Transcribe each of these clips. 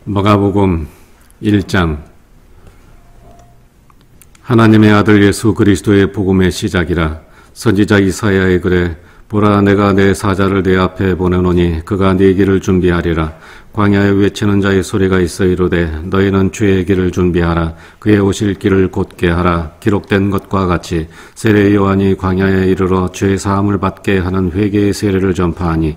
마가복음 1장. 하나님의 아들 예수 그리스도의 복음의 시작이라. 선지자 이사야의 글에 보라, 내가 내 사자를 내 앞에 보내노니 그가 네 길을 준비하리라. 광야에 외치는 자의 소리가 있어 이르되 너희는 주의 길을 준비하라. 그의 오실 길을 곧게 하라. 기록된 것과 같이 세례 요한이 광야에 이르러 죄 사함을 받게 하는 회개의 세례를 전파하니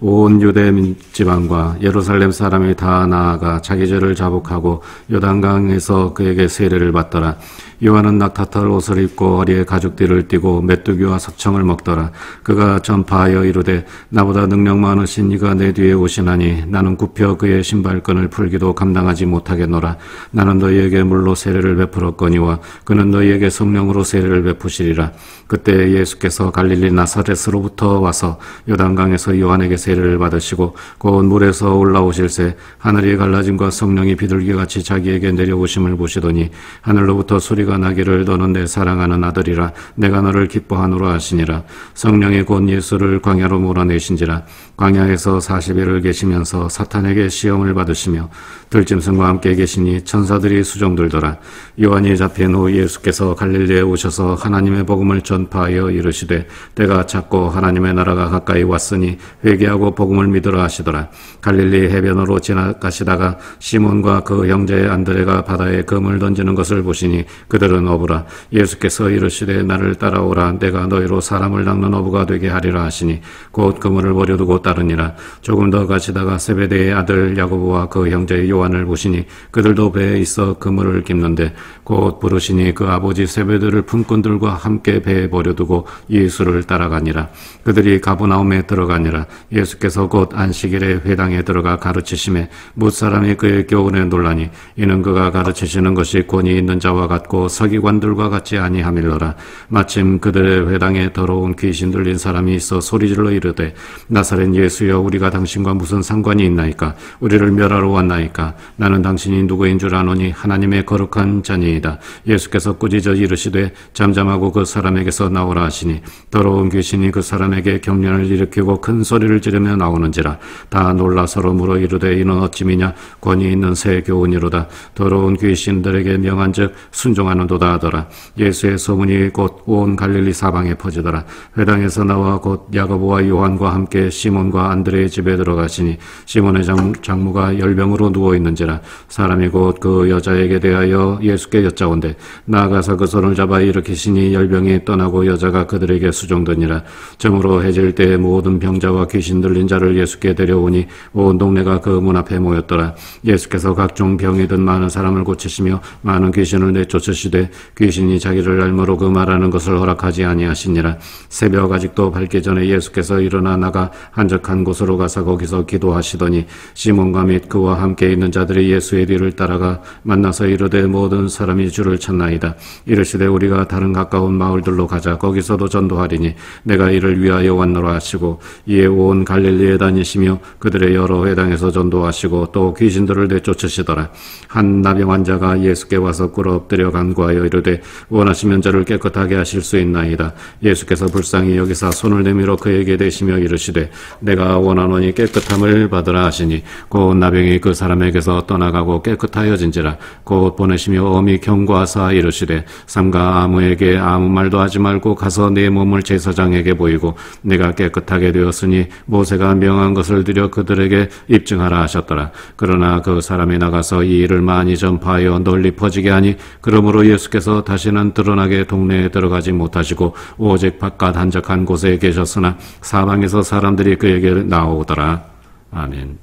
온 유대 지방과 예루살렘 사람이 다 나아가 자기 죄를 자복하고 요단강에서 그에게 세례를 받더라. 요한은 낙타털 옷을 입고 허리에 가죽띠를 띠고 메뚜기와 석청을 먹더라. 그가 전파하여 이르되 나보다 능력 많으신 이가 내 뒤에 오시나니 나는 굽혀 그의 신발끈을 풀기도 감당하지 못하겠노라. 나는 너희에게 물로 세례를 베풀었거니와 그는 너희에게 성령으로 세례를 베푸시리라. 그때 예수께서 갈릴리 나사렛으로부터 와서 요단강에서 요한에게 세례를 받으시고 곧 물에서 올라오실새 하늘이 갈라짐과 성령이 비둘기같이 자기에게 내려오심을 보시더니 하늘로부터 소리가 나기를 너는 내 사랑하는 아들이라. 내가 너를 기뻐하노라 하시니라. 성령이 곧 예수를 광야로 몰아내신지라. 광야에서 40일을 계시면서 사탄에게 시험을 받으시며 들짐승과 함께 계시니 천사들이 수종들더라. 요한이 잡힌 후 예수께서 갈릴리에 오셔서 하나님의 복음을 전파하여 이르시되 때가 찼고 하나님의 나라가 가까이 왔으니 회개하고 복음을 믿으라 하시더라. 갈릴리 해변으로 지나가시다가 시몬과 그 형제 안드레가 바다에 금을 던지는 것을 보시니 그들은 어부라. 예수께서 이르시되 나를 따라오라. 내가 너희로 사람을 낚는 어부가 되게 하리라 하시니 곧 그물을 버려두고 따르니라. 조금 더 가시다가 세베대의 아들 야고보와 그 형제 요한을 보시니 그들도 배에 있어 그물을 깁는데 곧 부르시니 그 아버지 세베대를 품꾼들과 함께 배에 버려두고 예수를 따라가니라. 그들이 가버나움에 들어가니라. 예수께서 곧 안식일에 회당에 들어가 가르치심에 뭇사람이 그의 교훈에 놀라니 이는 그가 가르치시는 것이 권위 있는 자와 같고 서기관들과 같이 아니하밀러라. 마침 그들의 회당에 더러운 귀신 들린 사람이 있어 소리질러 이르되 나사렛 예수여, 우리가 당신과 무슨 상관이 있나이까? 우리를 멸하러 왔나이까? 나는 당신이 누구인 줄 아노니 하나님의 거룩한 자니이다. 예수께서 꾸짖어 이르시되 잠잠하고 그 사람에게서 나오라 하시니 더러운 귀신이 그 사람에게 경련을 일으키고 큰 소리를 지르며 나오는지라. 다 놀라 서로 물어 이르되 이는 어찌미냐? 권위 있는 새 교훈이로다. 더러운 귀신들에게 명한즉 순종하는도다 하더라. 예수의 소문이 곧 온 갈릴리 사방에 퍼지더라. 회당에서 나와 곧 야고보와 요한과 함께 시몬과 안드레의 집에 들어가시니 시몬의 장모가 열병으로 누워있는지라. 사람이 곧 그 여자에게 대하여 예수께 여짜온대 나아가서 그 손을 잡아 일으키시니 열병이 떠나고 여자가 그들에게 수종되니라. 저물어 해질 때 모든 병자와 귀신 들린 자를 예수께 데려오니 온 동네가 그 문 앞에 모였더라. 예수께서 각종 병이 든 많은 사람을 고치시며 많은 귀신을 내쫓으시되 귀신이 자기를 알므로 그 말하는 것을 허락하지 아니하시니라. 새벽 아직도 밝기 전에 예수께서 일어나 나가 한적한 곳으로 가서 거기서 기도하시더니 시몬과 및 그와 함께 있는 자들이 예수의 뒤를 따라가 만나서 이르되 모든 사람이 주를 찾나이다. 이르시되 우리가 다른 가까운 마을들로 가자. 거기서도 전도하리니 내가 이를 위하여 왔노라 하시고 이에 온 갈릴리에 다니시며 그들의 여러 회당에서 전도하시고 또 귀신들을 내쫓으시더라. 한 나병 환자가 예수께 와서 꿇어 엎드려 간구하여 이르되 원하시면 저를 깨끗하게 하실 수 있나이다. 예수께서 불쌍히 여기사 손을 내밀어 그에게 대시며 이르시되 내가 원하노니 깨끗함을 받으라 하시니 곧 나병이 그 사람에게서 떠나가고 깨끗하여진지라. 곧 보내시며 엄히 경고하사 이르시되 삼가 아무에게 아무 말도 하지 말고 가서 내 몸을 제사장에게 보이고 내가 깨끗하게 되었으니 모세가 명한 것을 드려 그들에게 입증하라 하셨더라. 그러나 그 사람이 나가서 이 일을 많이 전파하여 널리 퍼지게 하니 그러므로 예수께서 다시는 드러나게 동네에 들어가지 못하시고 오직 바깥 한적한 곳에 계셨으나 사방에서 사람들이 그에게 나오더라. 아멘.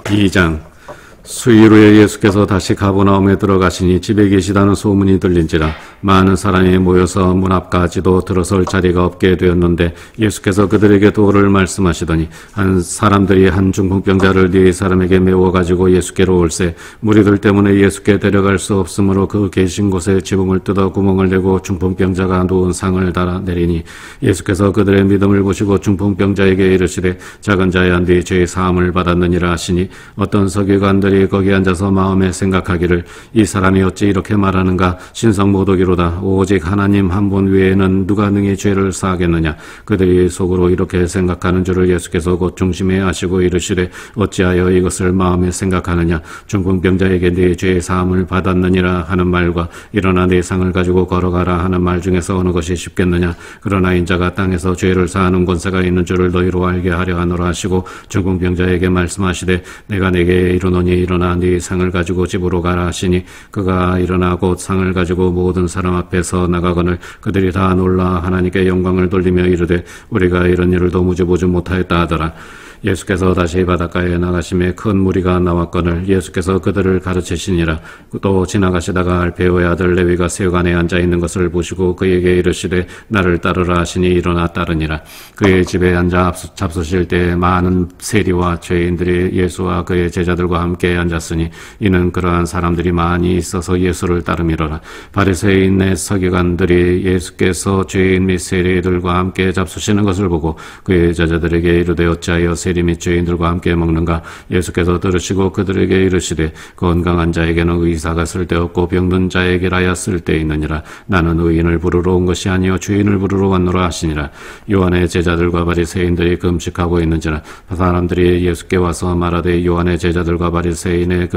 2장. 수일 후에 예수께서 다시 가버나움에 들어가시니 집에 계시다는 소문이 들린지라. 많은 사람이 모여서 문 앞까지도 들어설 자리가 없게 되었는데 예수께서 그들에게 도를 말씀하시더니 한 사람들이 한 중풍병자를 네 사람에게 메워가지고 예수께로 올세 무리들 때문에 예수께 데려갈 수 없으므로 그 계신 곳에 지붕을 뜯어 구멍을 내고 중풍병자가 누운 상을 달아 내리니 예수께서 그들의 믿음을 보시고 중풍병자에게 이르시되 작은 자야 네 죄의 사함을 받았느니라 하시니 어떤 서기관들이 제자들이 거기 앉아서 마음에 생각하기를 이 사람이 어찌 이렇게 말하는가 신성모독이로다. 오직 하나님 한 분 외에는 누가 능히 죄를 사하겠느냐. 그들이 속으로 이렇게 생각하는 줄을 예수께서 곧 중심에 아시고 이르시되 어찌하여 이것을 마음에 생각하느냐. 중풍병자에게 네 죄의 사함을 받았느니라 하는 말과 일어나 네 상을 가지고 걸어가라 하는 말 중에서 어느 것이 쉽겠느냐. 그러나 인자가 땅에서 죄를 사하는 권세가 있는 줄을 너희로 알게 하려 하노라 하시고 중풍병자에게 말씀하시되 내가 네게 이르노니 일어나 네 상을 가지고 집으로 가라 하시니 그가 일어나 곧 상을 가지고 모든 사람 앞에서 나가거늘 그들이 다 놀라 하나님께 영광을 돌리며 이르되 우리가 이런 일을 도무지 보지 못하였다 하더라. 예수께서 다시 바닷가에 나가심에 큰 무리가 나왔거늘 예수께서 그들을 가르치시니라. 또 지나가시다가 알페오의 아들 레위가 세관에 앉아 있는 것을 보시고 그에게 이르시되 나를 따르라 하시니 일어나 따르니라. 그의 집에 앉아 잡수실 때 많은 세리와 죄인들이 예수와 그의 제자들과 함께 앉았으니 이는 그러한 사람들이 많이 있어서 예수를 따르미로라. 바리새인의 서기관들이 예수께서 죄인 및 세리들과 함께 잡수시는 것을 보고 그의 제자들에게 이르되 어찌하여 세리 및 죄인들과 함께 먹는가. 예수께서 들으시고 그들에게 이르시되 건강한 자에게는 의사가 쓸데없고 병든 자에게라야 쓸데있느니라. 나는 의인을 부르러 온 것이 아니요 죄인을 부르러 왔노라 하시니라. 요한의 제자들과 바리새인들이 금식하고 있는지라. 사람들이 예수께 와서 말하되 요한의 제자들과 바리새인의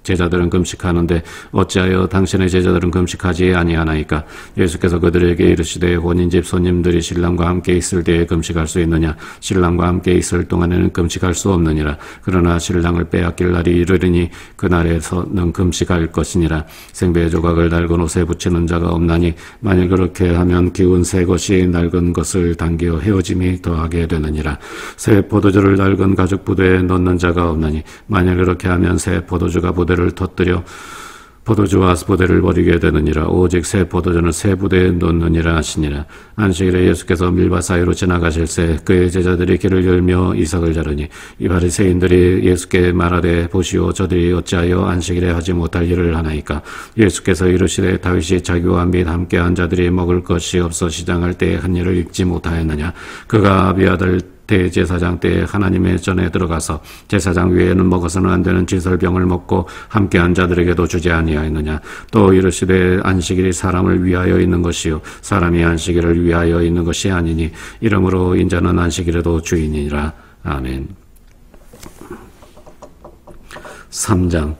제자들은 금식하는데 어찌하여 당신의 제자들은 금식하지 아니하나이까. 예수께서 그들에게 이르시되 혼인집 손님들이 신랑과 함께 있을 때에 금식할 수 있느냐. 신랑과 함께 있을 동안에는 금식할 수 없느니라. 그러나 신랑을 빼앗길 날이 이르리니 그날에서는 금식할 것이니라. 생배 조각을 낡은 옷에 붙이는 자가 없나니 만일 그렇게 하면 기운 새 것이 낡은 것을 당겨 헤어짐이 더하게 되느니라. 새 포도주를 낡은 가죽 부대에 넣는 자가 없나니 만일 그렇게 하면 새 포도주가 부대를 터뜨려 포도주와 부대를 버리게 되느니라. 오직 새 포도주는 새 부대에 놓느니라 하시니라. 안식일에 예수께서 밀밭 사이로 지나가실새 그의 제자들이 길을 열며 이삭을 자르니 이 바리새인들이 예수께 말하되 보시오 저들이 어찌하여 안식일에 하지 못할 일을 하나이까. 예수께서 이르시되 다윗이 자기와 및 함께한 자들이 먹을 것이 없어 시장할 때에 한 일을 읽지 못하였느냐. 그가 아비아들 대제사장 때 하나님의 전에 들어가서 제사장 외에는 먹어서는 안 되는 지설병을 먹고 함께한 자들에게도 주지 아니하였느냐. 또 이르시되 안식일이 사람을 위하여 있는 것이요 사람이 안식일을 위하여 있는 것이 아니니 이러므로 인자는 안식일에도 주인이니라. 아멘. 3장.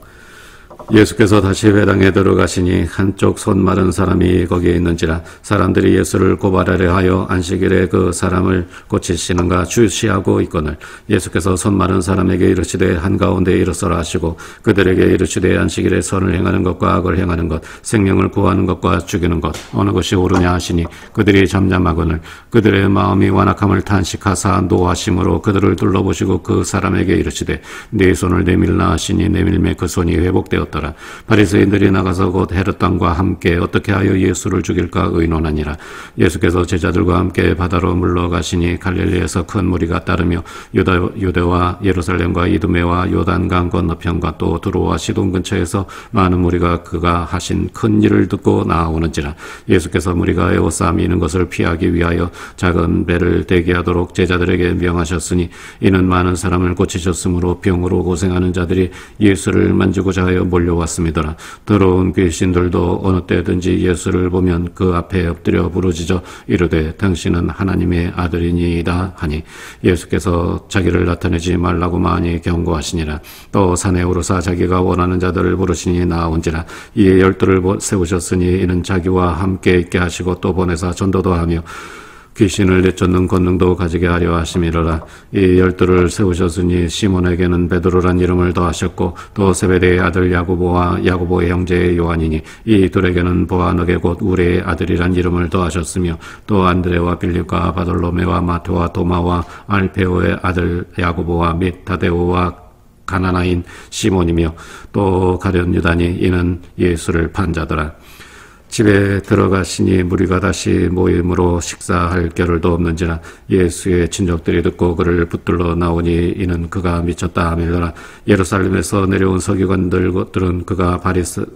예수께서 다시 회당에 들어가시니 한쪽 손 마른 사람이 거기에 있는지라. 사람들이 예수를 고발하려 하여 안식일에 그 사람을 고치시는가 주시하고 있거늘 예수께서 손 마른 사람에게 이르시되 한가운데 일어서라 하시고 그들에게 이르시되 안식일에 선을 행하는 것과 악을 행하는 것 생명을 구하는 것과 죽이는 것 어느 것이 옳으냐 하시니 그들이 잠잠하거늘 그들의 마음이 완악함을 탄식하사 노하심으로 그들을 둘러보시고 그 사람에게 이르시되 네 손을 내밀라 하시니 내밀매 그 손이 회복되었다. 바리새인들이 나가서 곧 헤롯 왕과 함께 어떻게 하여 예수를 죽일까 의논하니라. 예수께서 제자들과 함께 바다로 물러가시니 갈릴리에서 큰 무리가 따르며 유대와 예루살렘과 이두메와 요단강 건너편과 또 두로와 시돈 근처에서 많은 무리가 그가 하신 큰 일을 듣고 나아오는지라. 예수께서 무리가 에워싸미는 것을 피하기 위하여 작은 배를 대기하도록 제자들에게 명하셨으니 이는 많은 사람을 고치셨으므로 병으로 고생하는 자들이 예수를 만지고자 하여 몰려왔습니다. 더러운 귀신들도 어느 때든지 예수를 보면 그 앞에 엎드려 부르짖어 이르되 당신은 하나님의 아들이니이다 하니 예수께서 자기를 나타내지 말라고 많이 경고하시니라. 또 산에 오르사 자기가 원하는 자들을 부르시니 나온지라. 이에 12를 세우셨으니 이는 자기와 함께 있게 하시고 또 보내사 전도도 하며 귀신을 내쫓는 권능도 가지게 하려 하심이로라. 이 12를 세우셨으니 시몬에게는 베드로란 이름을 더하셨고 또 세베대의 아들 야고보와 야고보의 형제 요한이니 이 둘에게는 보아너게 곧 우레의 아들이란 이름을 더하셨으며 또 안드레와 빌립과 바돌로메와 마테와 도마와 알페오의 아들 야고보와 및 다데오와 가나나인 시몬이며 또 가룟 유다니 이는 예수를 판 자더라. 집에 들어가시니 무리가 다시 모임으로 식사할 겨를도 없는지라. 예수의 친족들이 듣고 그를 붙들러 나오니 이는 그가 미쳤다 하밀더라. 예루살렘에서 내려온 서기관들은 그가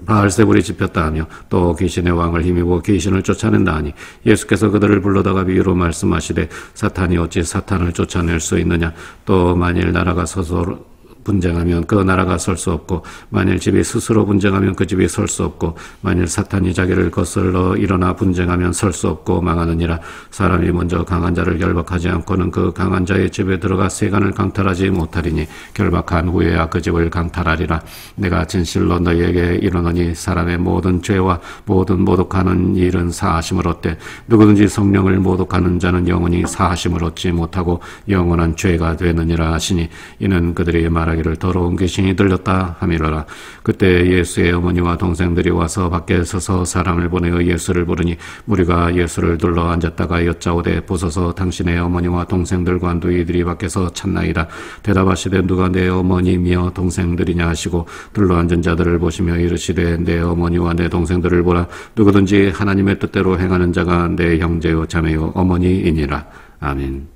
바알세불이 집혔다 하며 또 귀신의 왕을 힘입어 귀신을 쫓아낸다 하니 예수께서 그들을 불러다가 비유로 말씀하시되 사탄이 어찌 사탄을 쫓아낼 수 있느냐. 또 만일 나라가 서서 분쟁하면 그 나라가 설 수 없고 만일 집이 스스로 분쟁하면 그 집이 설 수 없고 만일 사탄이 자기를 거슬러 일어나 분쟁하면 설 수 없고 망하느니라. 사람이 먼저 강한 자를 결박하지 않고는 그 강한 자의 집에 들어가 세간을 강탈하지 못하리니 결박한 후에야 그 집을 강탈하리라. 내가 진실로 너희에게 이르노니 사람의 모든 죄와 모든 모독하는 일은 사하심을 얻되 누구든지 성령을 모독하는 자는 영원히 사하심을 얻지 못하고 영원한 죄가 되느니라 하시니 이는 그들이 말하기를 더러운 귀신이 들렸다 하미러라. 그때 예수의 어머니와 동생들이 와서 밖에 서서 사람을 보내어 예수를 부르니 무리가 예수를 둘러 앉았다가 여짜오되 보소서 당신의 어머니와 동생들과 너희들이 밖에서 찾나이다. 대답하시되 누가 내 어머니며 동생들이냐 하시고 둘러 앉은 자들을 보시며 이르시되 내 어머니와 내 동생들을 보라. 누구든지 하나님의 뜻대로 행하는 자가 내 형제요 자매요 어머니이니라. 아멘.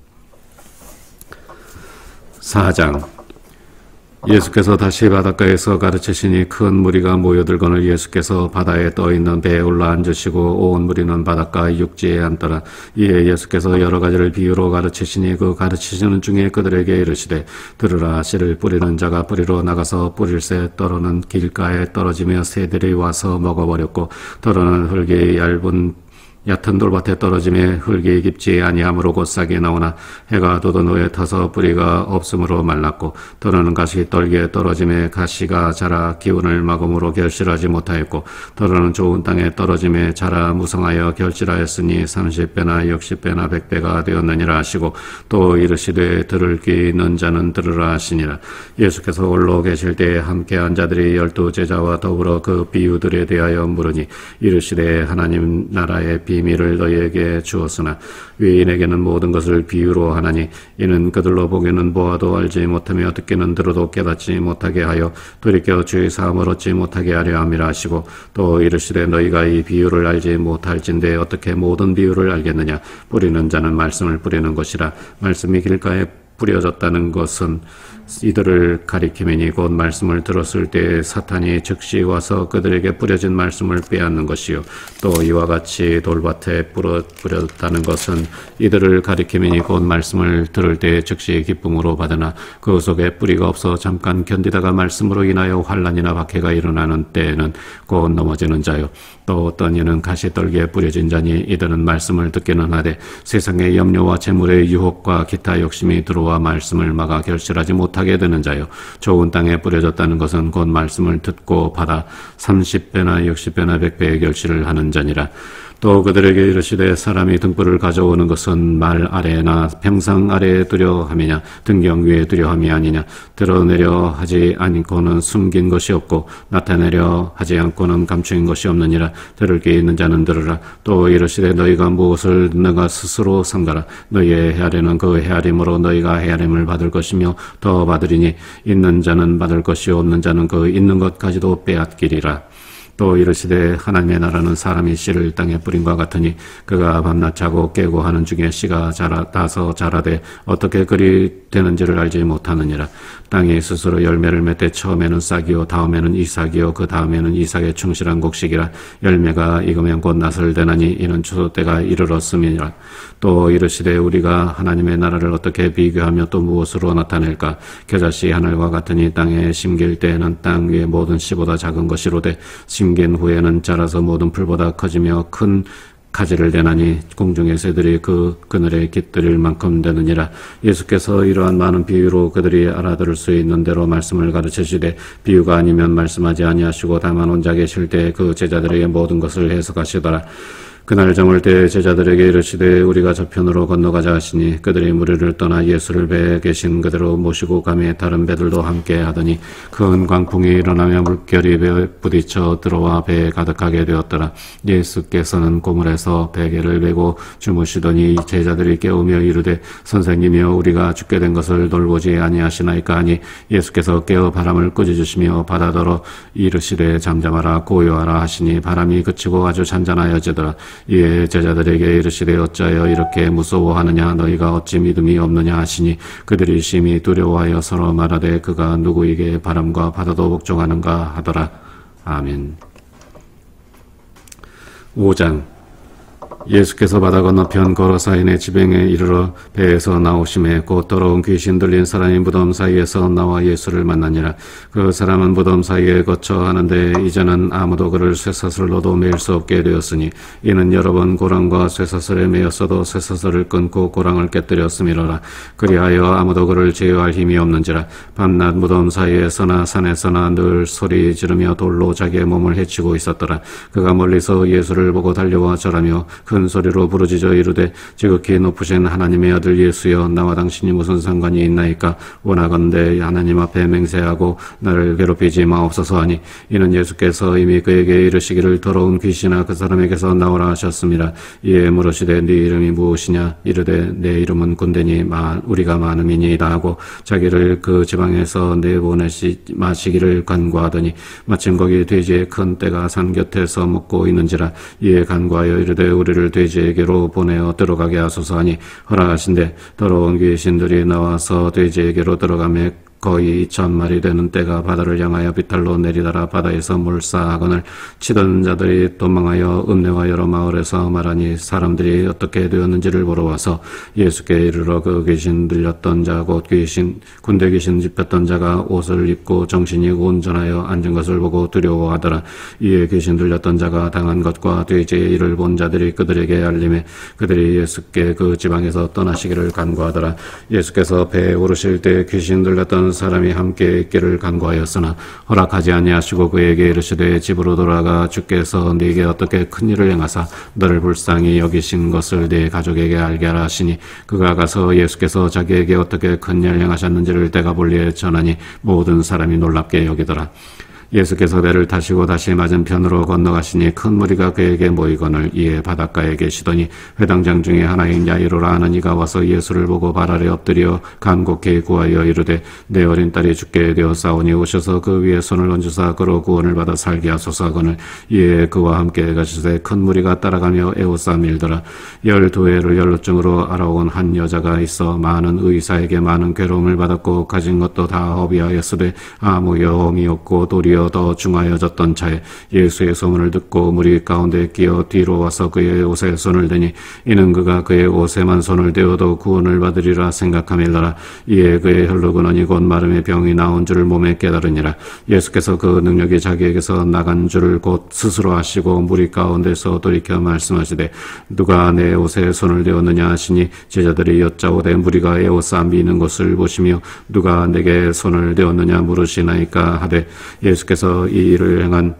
4장. 예수께서 다시 바닷가에서 가르치시니 큰 무리가 모여들거늘 예수께서 바다에 떠있는 배에 올라앉으시고 온 무리는 바닷가 육지에 앉더라. 이에 예수께서 여러 가지를 비유로 가르치시니 그 가르치시는 중에 그들에게 이르시되 들으라. 씨를 뿌리는 자가 뿌리로 나가서 뿌릴새 떨어는 길가에 떨어지며 새들이 와서 먹어버렸고 떨어는 흙이 얕은 돌밭에 떨어짐에 흙이 깊지 아니하므로 곧 싹이 나오나 해가 돋은 후에 타서 뿌리가 없으므로 말랐고 떨어는 가시 떨기에 떨어짐에 가시가 자라 기운을 막음으로 결실하지 못하였고 떨어는 좋은 땅에 떨어짐에 자라 무성하여 결실하였으니 30배나 60배나 100배가 되었느니라 하시고 또 이르시되 들을 귀 있는 자는 들으라 하시니라. 예수께서 홀로 계실 때에 함께한 자들이 12 제자와 더불어 그 비유들에 대하여 물으니 이르시되 하나님 나라의 비밀을 너희에게 주었으나 외인에게는 모든 것을 비유로 하나니 이는 그들로 보기는 보아도 알지 못하며 듣기는 들어도 깨닫지 못하게 하여 돌이켜 주의 사함을 얻지 못하게 하려 함이라 하시고 또 이르시되 너희가 이 비유를 알지 못할진대 어떻게 모든 비유를 알겠느냐. 뿌리는 자는 말씀을 뿌리는 것이라. 말씀이 길가에 뿌려졌다는 것은 이들을 가리키매니 곧 말씀을 들었을 때 사탄이 즉시 와서 그들에게 뿌려진 말씀을 빼앗는 것이요 또 이와 같이 돌밭에 뿌렸다는 것은 이들을 가리키매니 곧 말씀을 들을 때 즉시 기쁨으로 받으나 그 속에 뿌리가 없어 잠깐 견디다가 말씀으로 인하여 환난이나 박해가 일어나는 때에는 곧 넘어지는 자요 또 어떤 이는 가시떨기에 뿌려진 자니 이들은 말씀을 듣기는 하되 세상의 염려와 재물의 유혹과 기타 욕심이 들어와 말씀을 막아 결실하지 못하게 되는 자요 좋은 땅에 뿌려졌다는 것은 곧 말씀을 듣고 받아 30배나 60배나 100배의 결실을 하는 자니라. 또 그들에게 이르시되 사람이 등불을 가져오는 것은 말 아래나 평상 아래에 두려 함이냐 등경 위에 두려 함이 아니냐. 드러내려 하지 않고는 숨긴 것이 없고 나타내려 하지 않고는 감추인 것이 없느니라. 들을 귀 있는 자는 들으라. 또 이르시되 너희가 무엇을 너가 스스로 삼가라. 너희의 헤아림은 그 헤아림으로 너희가 헤아림을 받을 것이며 더 받으리니 있는 자는 받을 것이요 없는 자는 그 있는 것까지도 빼앗기리라. 또 이르시되 하나님의 나라는 사람이 씨를 땅에 뿌린과 같으니 그가 밤낮 자고 깨고 하는 중에 씨가 나서 자라되 어떻게 그리 되는지를 알지 못하느니라. 땅이 스스로 열매를 맺되 처음에는 싹이요 다음에는 이삭이요 그 다음에는 이삭의 충실한 곡식이라. 열매가 익으면 곧 낫을 되나니 이는 추수 때가 이르렀음이니라. 또 이르시되 우리가 하나님의 나라를 어떻게 비교하며 또 무엇으로 나타낼까. 겨자씨 하늘과 같으니 땅에 심길 때에는 땅 위의 모든 씨보다 작은 것이로되 심긴 후에는 자라서 모든 풀보다 커지며 큰 가지를 내나니 공중의 새들이 그 그늘에 깃들일 만큼 되느니라. 예수께서 이러한 많은 비유로 그들이 알아들을 수 있는 대로 말씀을 가르치시되 비유가 아니면 말씀하지 아니하시고 다만 혼자 계실 때 그 제자들에게 모든 것을 해석하시더라. 그날 저물 때 제자들에게 이르시되 우리가 저편으로 건너가자 하시니 그들이 무리를 떠나 예수를 배에 계신 그대로 모시고 가매 다른 배들도 함께 하더니 큰 광풍이 일어나며 물결이 배에 부딪혀 들어와 배에 가득하게 되었더라. 예수께서는 고물에서 베개를 메고 주무시더니 제자들이 깨우며 이르되 선생님이여 우리가 죽게 된 것을 돌보지 아니하시나이까 하니 예수께서 깨어 바람을 꾸짖으시며 바다더러 이르시되 잠잠하라 고요하라 하시니 바람이 그치고 아주 잔잔하여지더라. 이에 제자들에게 이르시되 어찌하여 이렇게 무서워하느냐 너희가 어찌 믿음이 없느냐 하시니 그들이 심히 두려워하여 서로 말하되 그가 누구에게 바람과 바다도 복종하는가 하더라. 아멘. 5장. 예수께서 바다 건너편 거라사인의 지병에 이르러 배에서 나오심에 곧 더러운 귀신 들린 사람이 무덤 사이에서 나와 예수를 만나니라. 그 사람은 무덤 사이에 거쳐 하는데 이제는 아무도 그를 쇠사슬로도 매일 수 없게 되었으니 이는 여러 번 고랑과 쇠사슬에 매였어도 쇠사슬을 끊고 고랑을 깨뜨렸음이로라. 그리하여 아무도 그를 제어할 힘이 없는지라. 밤낮 무덤 사이에서나 산에서나 늘 소리 지르며 돌로 자기의 몸을 해치고 있었더라. 그가 멀리서 예수를 보고 달려와 절하며 큰 소리로 부르짖어 이르되 지극히 높으신 하나님의 아들 예수여 나와 당신이 무슨 상관이 있나이까. 원하건대 하나님 앞에 맹세하고 나를 괴롭히지 마옵소서 하니 이는 예수께서 이미 그에게 이르시기를 더러운 귀신아 그 사람에게서 나오라 하셨습니다. 이에 물으시되 네 이름이 무엇이냐. 이르되 내 이름은 군대니 우리가 많음이니이다 하고 자기를 그 지방에서 내보내지 마시기를 간구하더니 마침 거기 돼지의 큰 떼가 산 곁에서 먹고 있는지라. 이에 간구하여 이르되 우리를 돼지에게로 보내어 들어가게 하소서 하니 허락하신대 더러운 귀신들이 나와서 돼지에게로 들어가매 거의 2,000마리 되는 떼가 바다를 향하여 비탈로 내리다라 바다에서 물사하거늘 치던 자들이 도망하여 읍내와 여러 마을에서 말하니 사람들이 어떻게 되었는지를 보러 와서 예수께 이르러 그 귀신 들렸던 자 곧 군대 귀신 집혔던 자가 옷을 입고 정신이 온전하여 앉은 것을 보고 두려워하더라. 이에 귀신 들렸던 자가 당한 것과 돼지의 일을 본 자들이 그들에게 알림해 그들이 예수께 그 지방에서 떠나시기를 간구하더라. 예수께서 배에 오르실 때 귀신 들렸던 사람이 함께 있기를 간구하였으나 허락하지 아니하시고 그에게 이르시되 집으로 돌아가 주께서 네게 어떻게 큰 일을 행하사 너를 불쌍히 여기신 것을 네 가족에게 알게 하라 하시니 그가 가서 예수께서 자기에게 어떻게 큰 일을 행하셨는지를 대가볼리에 전하니 모든 사람이 놀랍게 여기더라. 예수께서 배를 타시고 다시 맞은편으로 건너가시니 큰 무리가 그에게 모이거늘 이에 바닷가에 계시더니 회당장 중에 하나인 야이로라 하는 이가 와서 예수를 보고 발 아래 엎드려 간곡히 구하여 이르되 내 어린 딸이 죽게 되었사오니 오셔서 그 위에 손을 얹으사 그로 구원을 받아 살게 하소서 하거늘 이에 그와 함께 가시되 큰 무리가 따라가며 에워싸 밀더라. 12회를 연로증으로 알아온 한 여자가 있어 많은 의사에게 많은 괴로움을 받았고 가진 것도 다 허비하였으되 아무 여험이 없고 도리어 더 중하여졌던 차에 예수의 소문을 듣고 무리 가운데 끼어 뒤로 와서 그의 옷에 손을 대니 이는 그가 그의 옷에만 손을 대어도 구원을 받으리라 생각함일러라. 이에 그의 혈루근원이 곧 마름의 병이 나온 줄을 몸에 깨달으니라. 예수께서 그 능력이 자기에게서 나간 줄을 곧 스스로 아시고 무리 가운데서 돌이켜 말씀하시되 누가 내 옷에 손을 대었느냐 하시니 제자들이 여짜오되 무리가 에워싸 미는 것을 보시며 누가 내게 손을 대었느냐 물으시나이까 하되 예수께서 이 일을 행한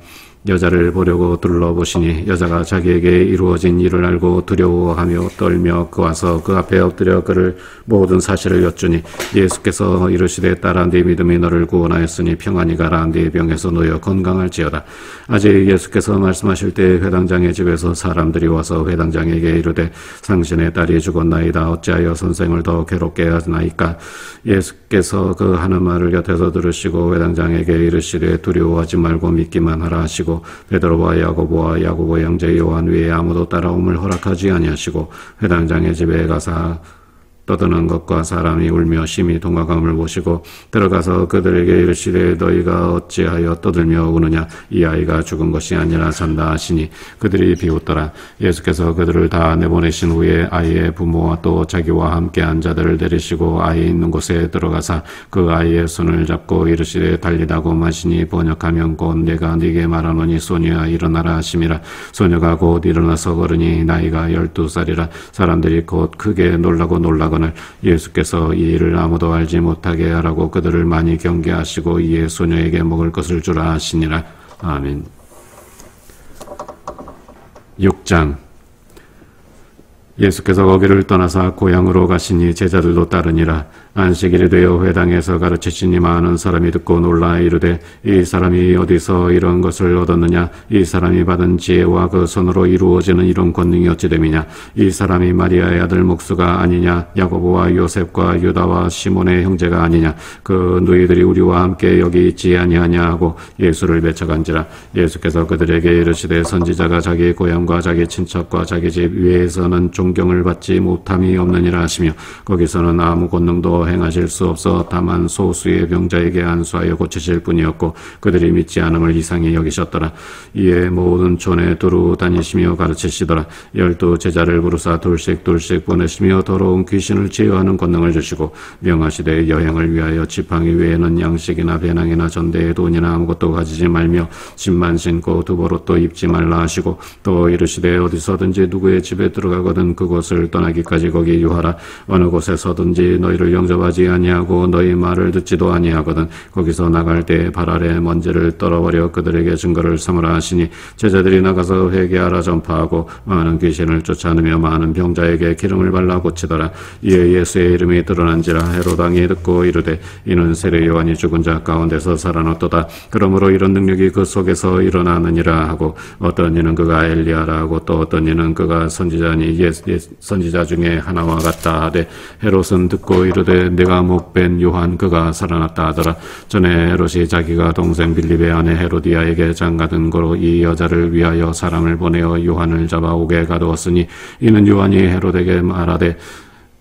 여자를 보려고 둘러보시니 여자가 자기에게 이루어진 일을 알고 두려워하며 떨며 와서 그 앞에 엎드려 그를 모든 사실을 여쭈니 예수께서 이르시되 딸아 네 믿음이 너를 구원하였으니 평안히 가라 네 병에서 놓여 건강할지어다. 아직 예수께서 말씀하실 때 회당장의 집에서 사람들이 와서 회당장에게 이르되 상신의 딸이 죽었나이다 어찌하여 선생을 더 괴롭게 하나이까. 예수께서 그 하는 말을 곁에서 들으시고 회당장에게 이르시되 두려워하지 말고 믿기만 하라 하시고 베드로와 야고보와 야고보 형제 요한 외에 아무도 따라옴을 허락하지 아니하시고 회당장의 집에 가사 떠드는 것과 사람이 울며 심히 동감을 보시고 들어가서 그들에게 이르시되 너희가 어찌하여 떠들며 우느냐 이 아이가 죽은 것이 아니라 산다 하시니 그들이 비웃더라. 예수께서 그들을 다 내보내신 후에 아이의 부모와 또 자기와 함께 한 자들을 데리시고 아이 있는 곳에 들어가사 그 아이의 손을 잡고 이르시되 달리다고 하시니 번역하면 곧 내가 네게 말하노니 소녀야 일어나라 하심이라. 소녀가 곧 일어나서 걸으니 나이가 12살이라. 사람들이 곧 크게 놀라거늘 예수께서 이 일을 아무도 알지 못하게 하라고 그들을 많이 경계하시고 이에 소녀에게 먹을 것을 주라 하시니라. 아멘. 6장. 예수께서 거기를 떠나사 고향으로 가시니 제자들도 따르니라. 안식일이 되어 회당에서 가르치시니 많은 사람이 듣고 놀라 이르되 이 사람이 어디서 이런 것을 얻었느냐. 이 사람이 받은 지혜와 그 손으로 이루어지는 이런 권능이 어찌 됨이냐. 이 사람이 마리아의 아들 목수가 아니냐. 야고보와 요셉과 유다와 시몬의 형제가 아니냐. 그 누이들이 우리와 함께 여기 있지 아니하냐 하고 예수를 배척한지라. 예수께서 그들에게 이르시되 선지자가 자기 고향과 자기 친척과 자기 집 위에서는 존경을 받지 못함이 없느니라 하시며 거기서는 아무 권능도 행하실 수 없어 다만 소수의 병자에게 안수하여 고치실 뿐이었고 그들이 믿지 않음을 이상히 여기셨더라. 이에 모든 촌에 두루 다니시며 가르치시더라. 12 제자를 부르사 둘씩 보내시며 더러운 귀신을 제어하는 권능을 주시고 명하시되 여행을 위하여 지팡이 외에는 양식이나 배낭이나 전대에 돈이나 아무것도 가지지 말며 짐만 신고 두보로또 입지 말라 하시고 또 이르시되 어디서든지 누구의 집에 들어가거든 그곳을 떠나기까지 거기 유하라. 어느 곳에서든지 너희를 영접하지 아니하고 너희 말을 듣지도 아니하거든 거기서 나갈 때 발 아래 먼지를 떨어버려 그들에게 증거를 삼으라 하시니 제자들이 나가서 회개하라 전파하고 많은 귀신을 쫓아내며 많은 병자에게 기름을 발라 고치더라. 이에 예수의 이름이 드러난지라 헤롯 왕이 듣고 이르되 이는 세례 요한이 죽은 자 가운데서 살아났도다. 그러므로 이런 능력이 그 속에서 일어나느니라 하고 어떤 이는 그가 엘리야라 하고 또 어떤 이는 그가 선지자니 선지자 중에 하나와 같다 하되 헤롯은 듣고 이르되 내가 못 뵌 요한 그가 살아났다 하더라. 전에 헤롯이 자기가 동생 빌립의 아내 헤로디아에게 장가든 거로 이 여자를 위하여 사람을 보내어 요한을 잡아오게 가두었으니 이는 요한이 헤롯에게 말하되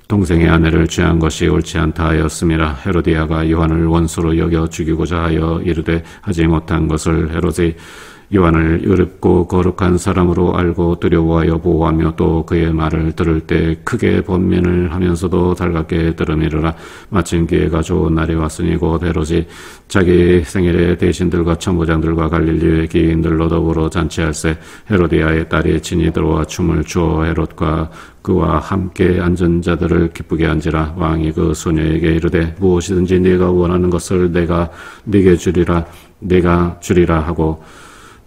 동생의 아내를 취한 것이 옳지 않다 하였음이라. 헤로디아가 요한을 원수로 여겨 죽이고자 하여 이르되 하지 못한 것을 헤롯이 요한을 의롭고 거룩한 사람으로 알고 두려워하여 보호하며 또 그의 말을 들을 때 크게 번민을 하면서도 달갑게 들음이르라. 마침 기회가 좋은 날이 왔으니 곧 헤롯이 자기 생일에 대신들과 천부장들과 갈릴리의 기인들로 더불어 잔치할세 헤로디아의 딸이 친히 들어와 춤을 추어 헤롯과 그와 함께 앉은 자들을 기쁘게 한지라. 왕이 그 소녀에게 이르되 무엇이든지 네가 원하는 것을 내가 네게 주리라 하고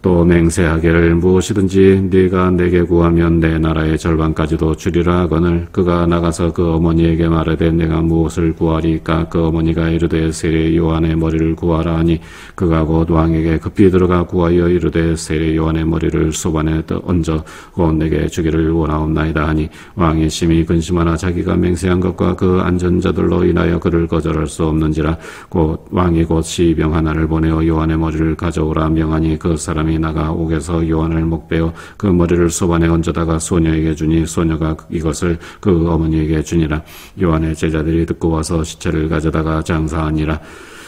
또 맹세하기를 무엇이든지 네가 내게 구하면 내 나라의 절반까지도 주리라 하거늘 그가 나가서 그 어머니에게 말하되 내가 무엇을 구하리까. 그 어머니가 이르되 세례 요한의 머리를 구하라 하니 그가 곧 왕에게 급히 들어가 구하여 이르되 세례 요한의 머리를 소반에 얹어 곧 내게 주기를 원하옵나이다 하니 왕이 심히 근심하나 자기가 맹세한 것과 그 앉은 자들로 인하여 그를 거절할 수 없는지라. 곧 왕이 곧 시병 하나를 보내어 요한의 머리를 가져오라 명하니 그 사람이 나가 옥에서 요한을 목베어 그 머리를 소반에 얹어다가 소녀에게 주니 소녀가 이것을 그 어머니에게 주니라. 요한의 제자들이 듣고 와서 시체를 가져다가 장사하니라.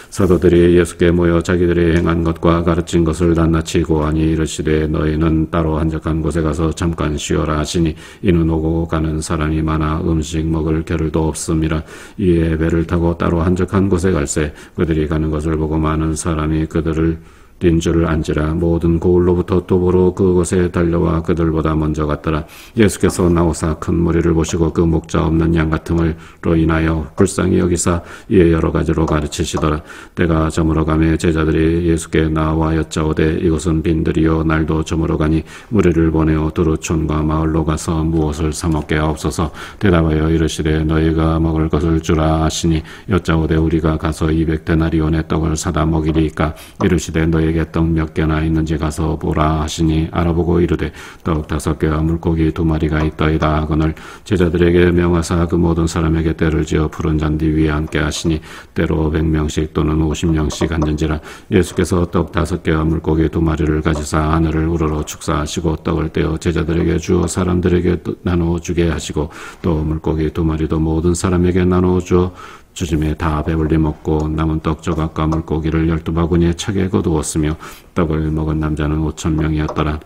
사도들이 예수께 모여 자기들이 행한 것과 가르친 것을 낱낱이 고하니 이르시되 너희는 따로 한적한 곳에 가서 잠깐 쉬어라 하시니 이는 오고 가는 사람이 많아 음식 먹을 겨를도 없음이라. 이에 배를 타고 따로 한적한 곳에 갈새 그들이 가는 것을 보고 많은 사람이 그들을 린줄을 앉으라. 모든 고을로부터 도보로 그곳에 달려와 그들보다 먼저 갔더라. 예수께서 나오사 큰 무리를 보시고 그 목자 없는 양 같음을로 인하여 불쌍히 여기사 이에 여러 가지로 가르치시더라. 때가 저물어가며 제자들이 예수께 나와 여짜오되 이곳은 빈들이요 날도 저물어가니 무리를 보내어 두루 촌과 마을로 가서 무엇을 사 먹게 하옵소서. 대답하여 이르시되 너희가 먹을 것을 주라 하시니 여짜오되 우리가 가서 200데나리온의 떡을 사다 먹이리이까. 이르시되 너희에게 떡 몇 개나 있는지 가서 보라 하시니 알아보고 이르되 떡 5개와 물고기 2마리가 있더이다 하거늘 제자들에게 명하사 그 모든 사람에게 때를 지어 푸른 잔디 위에 앉게 하시니 때로 100명씩 또는 50명씩 앉는지라. 예수께서 떡 5개와 물고기 2마리를 가지사 하늘을 우러러 축사하시고 떡을 떼어 제자들에게 주어 사람들에게 나누어 주게 하시고 또 물고기 2마리도 모든 사람에게 나누어 주어 주짐에 다 배불리 먹고 남은 떡 조각과 물고기를 12바구니에 차게 거두었으며 떡을 먹은 남자는 5,000명이었더라.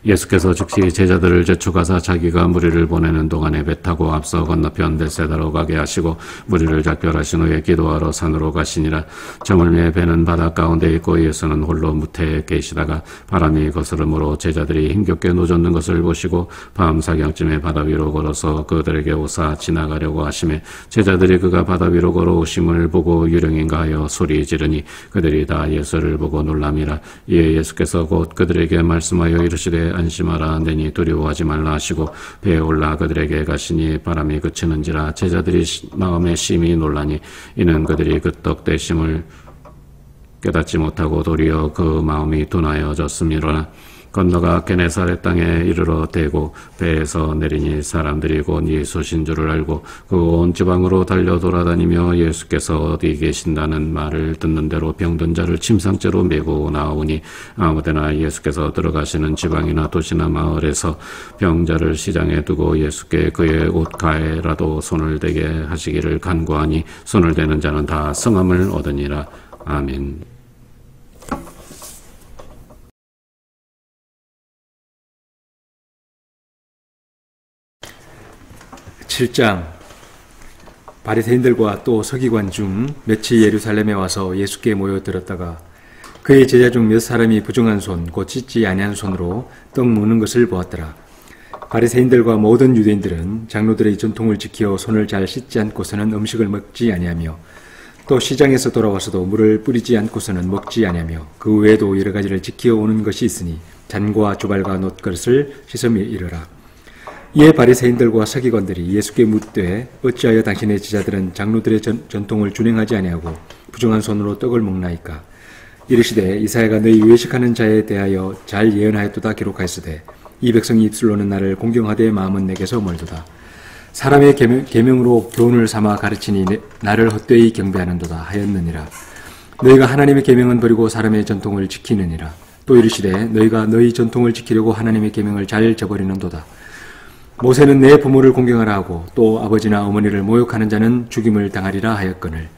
예수께서 즉시 제자들을 제축하사 자기가 무리를 보내는 동안에 배 타고 앞서 건너편 벳세다로 가게 하시고 무리를 작별하신 후에 기도하러 산으로 가시니라. 저물매 배는 바다 가운데 있고 예수는 홀로 무태에 계시다가 바람이 거스름으로 제자들이 힘겹게 노젓는 것을 보시고 밤 사경쯤에 바다 위로 걸어서 그들에게 오사 지나가려고 하시매 제자들이 그가 바다 위로 걸어오심을 보고 유령인가 하여 소리 지르니 그들이 다 예수를 보고 놀람이라. 이에 예수께서 곧 그들에게 말씀하여 이르시되 안심하라. 내니 두려워하지 말라 하시고 배에 올라 그들에게 가시니 바람이 그치는지라. 제자들이 마음에 심히 놀라니 이는 그들이 그 떡 되심을 깨닫지 못하고 도리어 그 마음이 둔하여졌음이로라. 건너가 게네사렛 땅에 이르러 대고 배에서 내리니 사람들이 곧 예수신 줄을 알고 그 온 지방으로 달려 돌아다니며 예수께서 어디 계신다는 말을 듣는 대로 병든 자를 침상째로 메고 나오니 아무데나 예수께서 들어가시는 지방이나 도시나 마을에서 병자를 시장에 두고 예수께 그의 옷가에라도 손을 대게 하시기를 간구하니 손을 대는 자는 다 성함을 얻으니라. 아멘. 7장. 바리새인들과 또 서기관 중 몇이 예루살렘에 와서 예수께 모여들었다가 그의 제자 중 몇 사람이 부정한 손 곧 씻지 아니한 손으로 떡 먹는 것을 보았더라. 바리새인들과 모든 유대인들은 장로들의 전통을 지켜 손을 잘 씻지 않고서는 음식을 먹지 아니하며 또 시장에서 돌아와서도 물을 뿌리지 않고서는 먹지 아니하며 그 외에도 여러 가지를 지켜오는 것이 있으니 잔과 주발과 놋그릇을 씻으며 이르라. 이에 바리새인들과 서기관들이 예수께 묻되 어찌하여 당신의 제자들은 장로들의 전통을 준행하지 아니하고 부정한 손으로 떡을 먹나이까? 이르시되 이사야가 너희 외식하는 자에 대하여 잘 예언하였도다 기록하였으되 이 백성이 입술로는 나를 공경하되 마음은 내게서 멀도다. 사람의 계명으로 교훈을 삼아 가르치니 나를 헛되이 경배하는도다 하였느니라. 너희가 하나님의 계명은 버리고 사람의 전통을 지키느니라. 또 이르시되 너희가 너희 전통을 지키려고 하나님의 계명을 잘 저버리는도다. 모세는 내 부모를 공경하라 하고 또 아버지나 어머니를 모욕하는 자는 죽임을 당하리라 하였거늘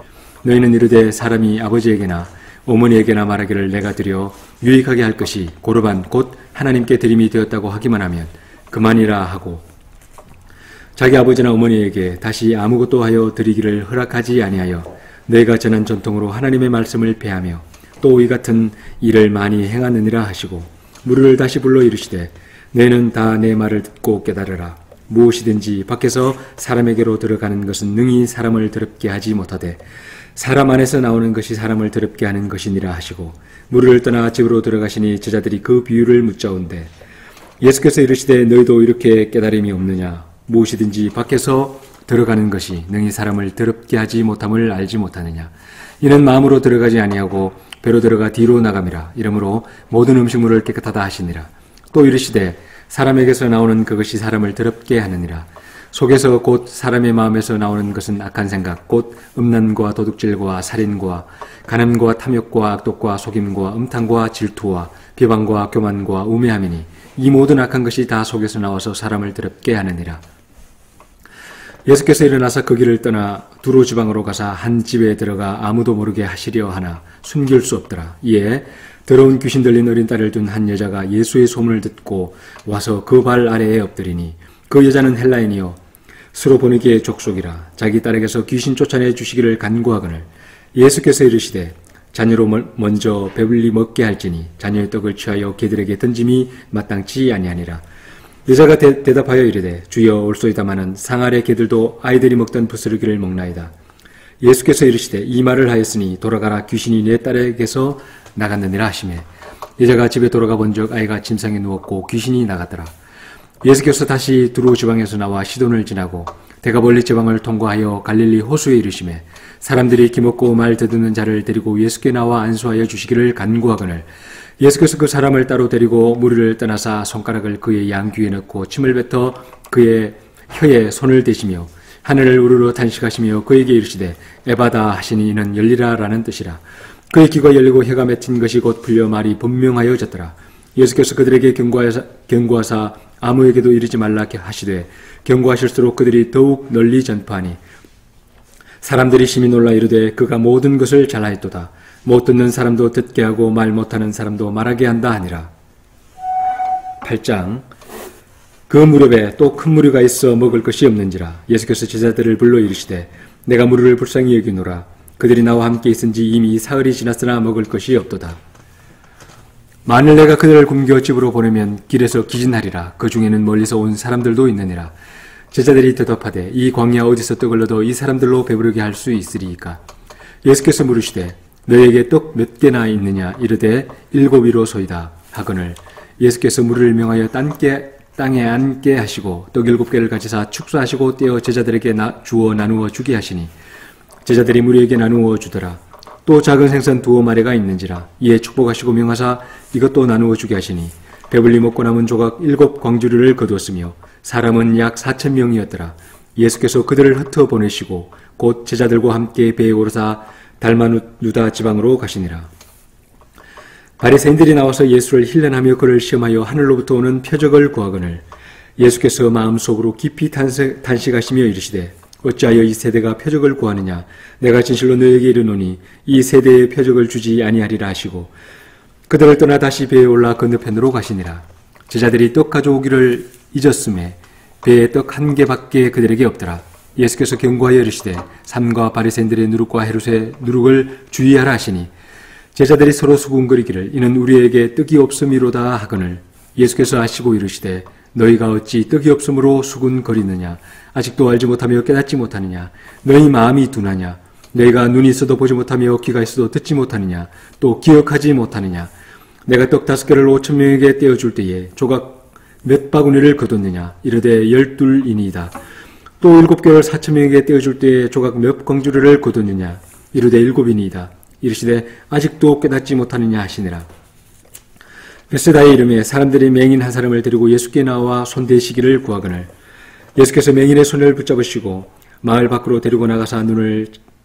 너희는 이르되 사람이 아버지에게나 어머니에게나 말하기를 내가 드려 유익하게 할 것이 고르반 곧 하나님께 드림이 되었다고 하기만 하면 그만이라 하고 자기 아버지나 어머니에게 다시 아무것도 하여 드리기를 허락하지 아니하여 너희가 전한 전통으로 하나님의 말씀을 폐하며 또 이 같은 일을 많이 행하느니라 하시고 무리를 다시 불러 이르시되 너희는 다 내 말을 듣고 깨달으라. 무엇이든지 밖에서 사람에게로 들어가는 것은 능히 사람을 더럽게 하지 못하되 사람 안에서 나오는 것이 사람을 더럽게 하는 것이니라 하시고 무리를 떠나 집으로 들어가시니 제자들이 그 비유를 묻자온대 예수께서 이르시되 너희도 이렇게 깨달음이 없느냐? 무엇이든지 밖에서 들어가는 것이 능히 사람을 더럽게 하지 못함을 알지 못하느냐? 이는 마음으로 들어가지 아니하고 배로 들어가 뒤로 나감이라. 이러므로 모든 음식물을 깨끗하다 하시니라. 또 이르시되 사람에게서 나오는 그것이 사람을 더럽게 하느니라. 속에서 곧 사람의 마음에서 나오는 것은 악한 생각 곧 음란과 도둑질과 살인과 간음과 탐욕과 악독과 속임과 음탕과 질투와 비방과 교만과 우매함이니 이 모든 악한 것이 다 속에서 나와서 사람을 더럽게 하느니라. 예수께서 일어나서 그 길을 떠나 두로 지방으로 가사 한 집에 들어가 아무도 모르게 하시려 하나 숨길 수 없더라. 이에 더러운 귀신 들린 어린 딸을 둔 한 여자가 예수의 소문을 듣고 와서 그 발 아래에 엎드리니 그 여자는 헬라인이요 스로보니게의 족속이라. 자기 딸에게서 귀신 쫓아내 주시기를 간구하거늘 예수께서 이르시되 자녀로 먼저 배불리 먹게 할지니 자녀의 떡을 취하여 개들에게 던짐이 마땅치 아니하니라. 여자가 대답하여 이르되 주여 올소이다마는 상 아래 개들도 아이들이 먹던 부스러기를 먹나이다. 예수께서 이르시되 이 말을 하였으니 돌아가라 귀신이 내 딸에게서 나갔느니라 하시매 여자가 집에 돌아가 본즉 아이가 침상에 누웠고 귀신이 나갔더라. 예수께서 다시 두로 지방에서 나와 시돈을 지나고 데가볼리 지방을 통과하여 갈릴리 호수에 이르시매 사람들이 기먹고 말 듣는 자를 데리고 예수께 나와 안수하여 주시기를 간구하거늘 예수께서 그 사람을 따로 데리고 무리를 떠나사 손가락을 그의 양귀에 넣고 침을 뱉어 그의 혀에 손을 대시며 하늘을 우르르 탄식하시며 그에게 이르시되 에바다 하시니 이는 열리라 라는 뜻이라. 그의 귀가 열리고 혀가 맺힌 것이 곧 풀려 말이 분명하여졌더라. 예수께서 그들에게 경고하사 아무에게도 이르지 말라 하시되 경고하실수록 그들이 더욱 널리 전파하니 사람들이 심히 놀라 이르되 그가 모든 것을 잘하였도다. 못 듣는 사람도 듣게 하고 말 못하는 사람도 말하게 한다 하니라. 8장. 그 무렵에 또 큰 무리가 있어 먹을 것이 없는지라. 예수께서 제자들을 불러 이르시되 내가 무리를 불쌍히 여기노라. 그들이 나와 함께 있은지 이미 사흘이 지났으나 먹을 것이 없도다. 만일 내가 그들을 굶겨 집으로 보내면 길에서 기진하리라. 그 중에는 멀리서 온 사람들도 있느니라. 제자들이 대답하되 이 광야 어디서 떡을 얻어 이 사람들로 배부르게 할 수 있으리이까? 예수께서 물으시되 너에게 떡 몇 개나 있느냐? 이르되 7이로소이다 하거늘 예수께서 무리를 명하여 땅에 앉게 하시고 떡 7개를 가지사 축사하시고 떼어 제자들에게 주어 나누어 주게 하시니 제자들이 무리에게 나누어 주더라. 또 작은 생선 2 마리가 있는지라. 이에 축복하시고 명하사 이것도 나누어 주게 하시니 배불리 먹고 남은 조각 7 광주리를 거두었으며 사람은 약 4,000명이었더라. 예수께서 그들을 흩어 보내시고 곧 제자들과 함께 배에 오르사 달마누다 지방으로 가시니라. 바리새인들이 나와서 예수를 힐난하며 그를 시험하여 하늘로부터 오는 표적을 구하거늘 예수께서 마음속으로 깊이 탄식하시며 이르시되 어찌하여 이 세대가 표적을 구하느냐. 내가 진실로 너에게 이르노니 이 세대에 표적을 주지 아니하리라 하시고 그들을 떠나 다시 배에 올라 건너편으로 가시니라. 제자들이 떡 가져오기를 잊었음에 배에 떡 1개밖에 그들에게 없더라. 예수께서 경고하여 이르시되 삼가 바리새인들의 누룩과 헤롯의 누룩을 주의하라 하시니 제자들이 서로 수군거리기를 이는 우리에게 떡이 없음이로다 하거늘 예수께서 아시고 이르시되 너희가 어찌 떡이 없음으로 수군거리느냐. 아직도 알지 못하며 깨닫지 못하느냐. 너희 마음이 둔하냐. 너희가 눈이 있어도 보지 못하며 귀가 있어도 듣지 못하느냐. 또 기억하지 못하느냐. 내가 떡 5개를 5,000명에게 떼어줄 때에 조각 몇 바구니를 거뒀느냐. 이르되 12이니이다. 또 7개를 4,000명에게 떼어줄 때에 조각 몇 광주리를 거뒀느냐. 이르되 7이니이다. 이르시되 아직도 깨닫지 못하느냐 하시니라. 베세다의 이름에 사람들이 맹인 한 사람을 데리고 예수께 나와 손대시기를 구하거늘 예수께서 맹인의 손을 붙잡으시고 마을 밖으로 데리고 나가사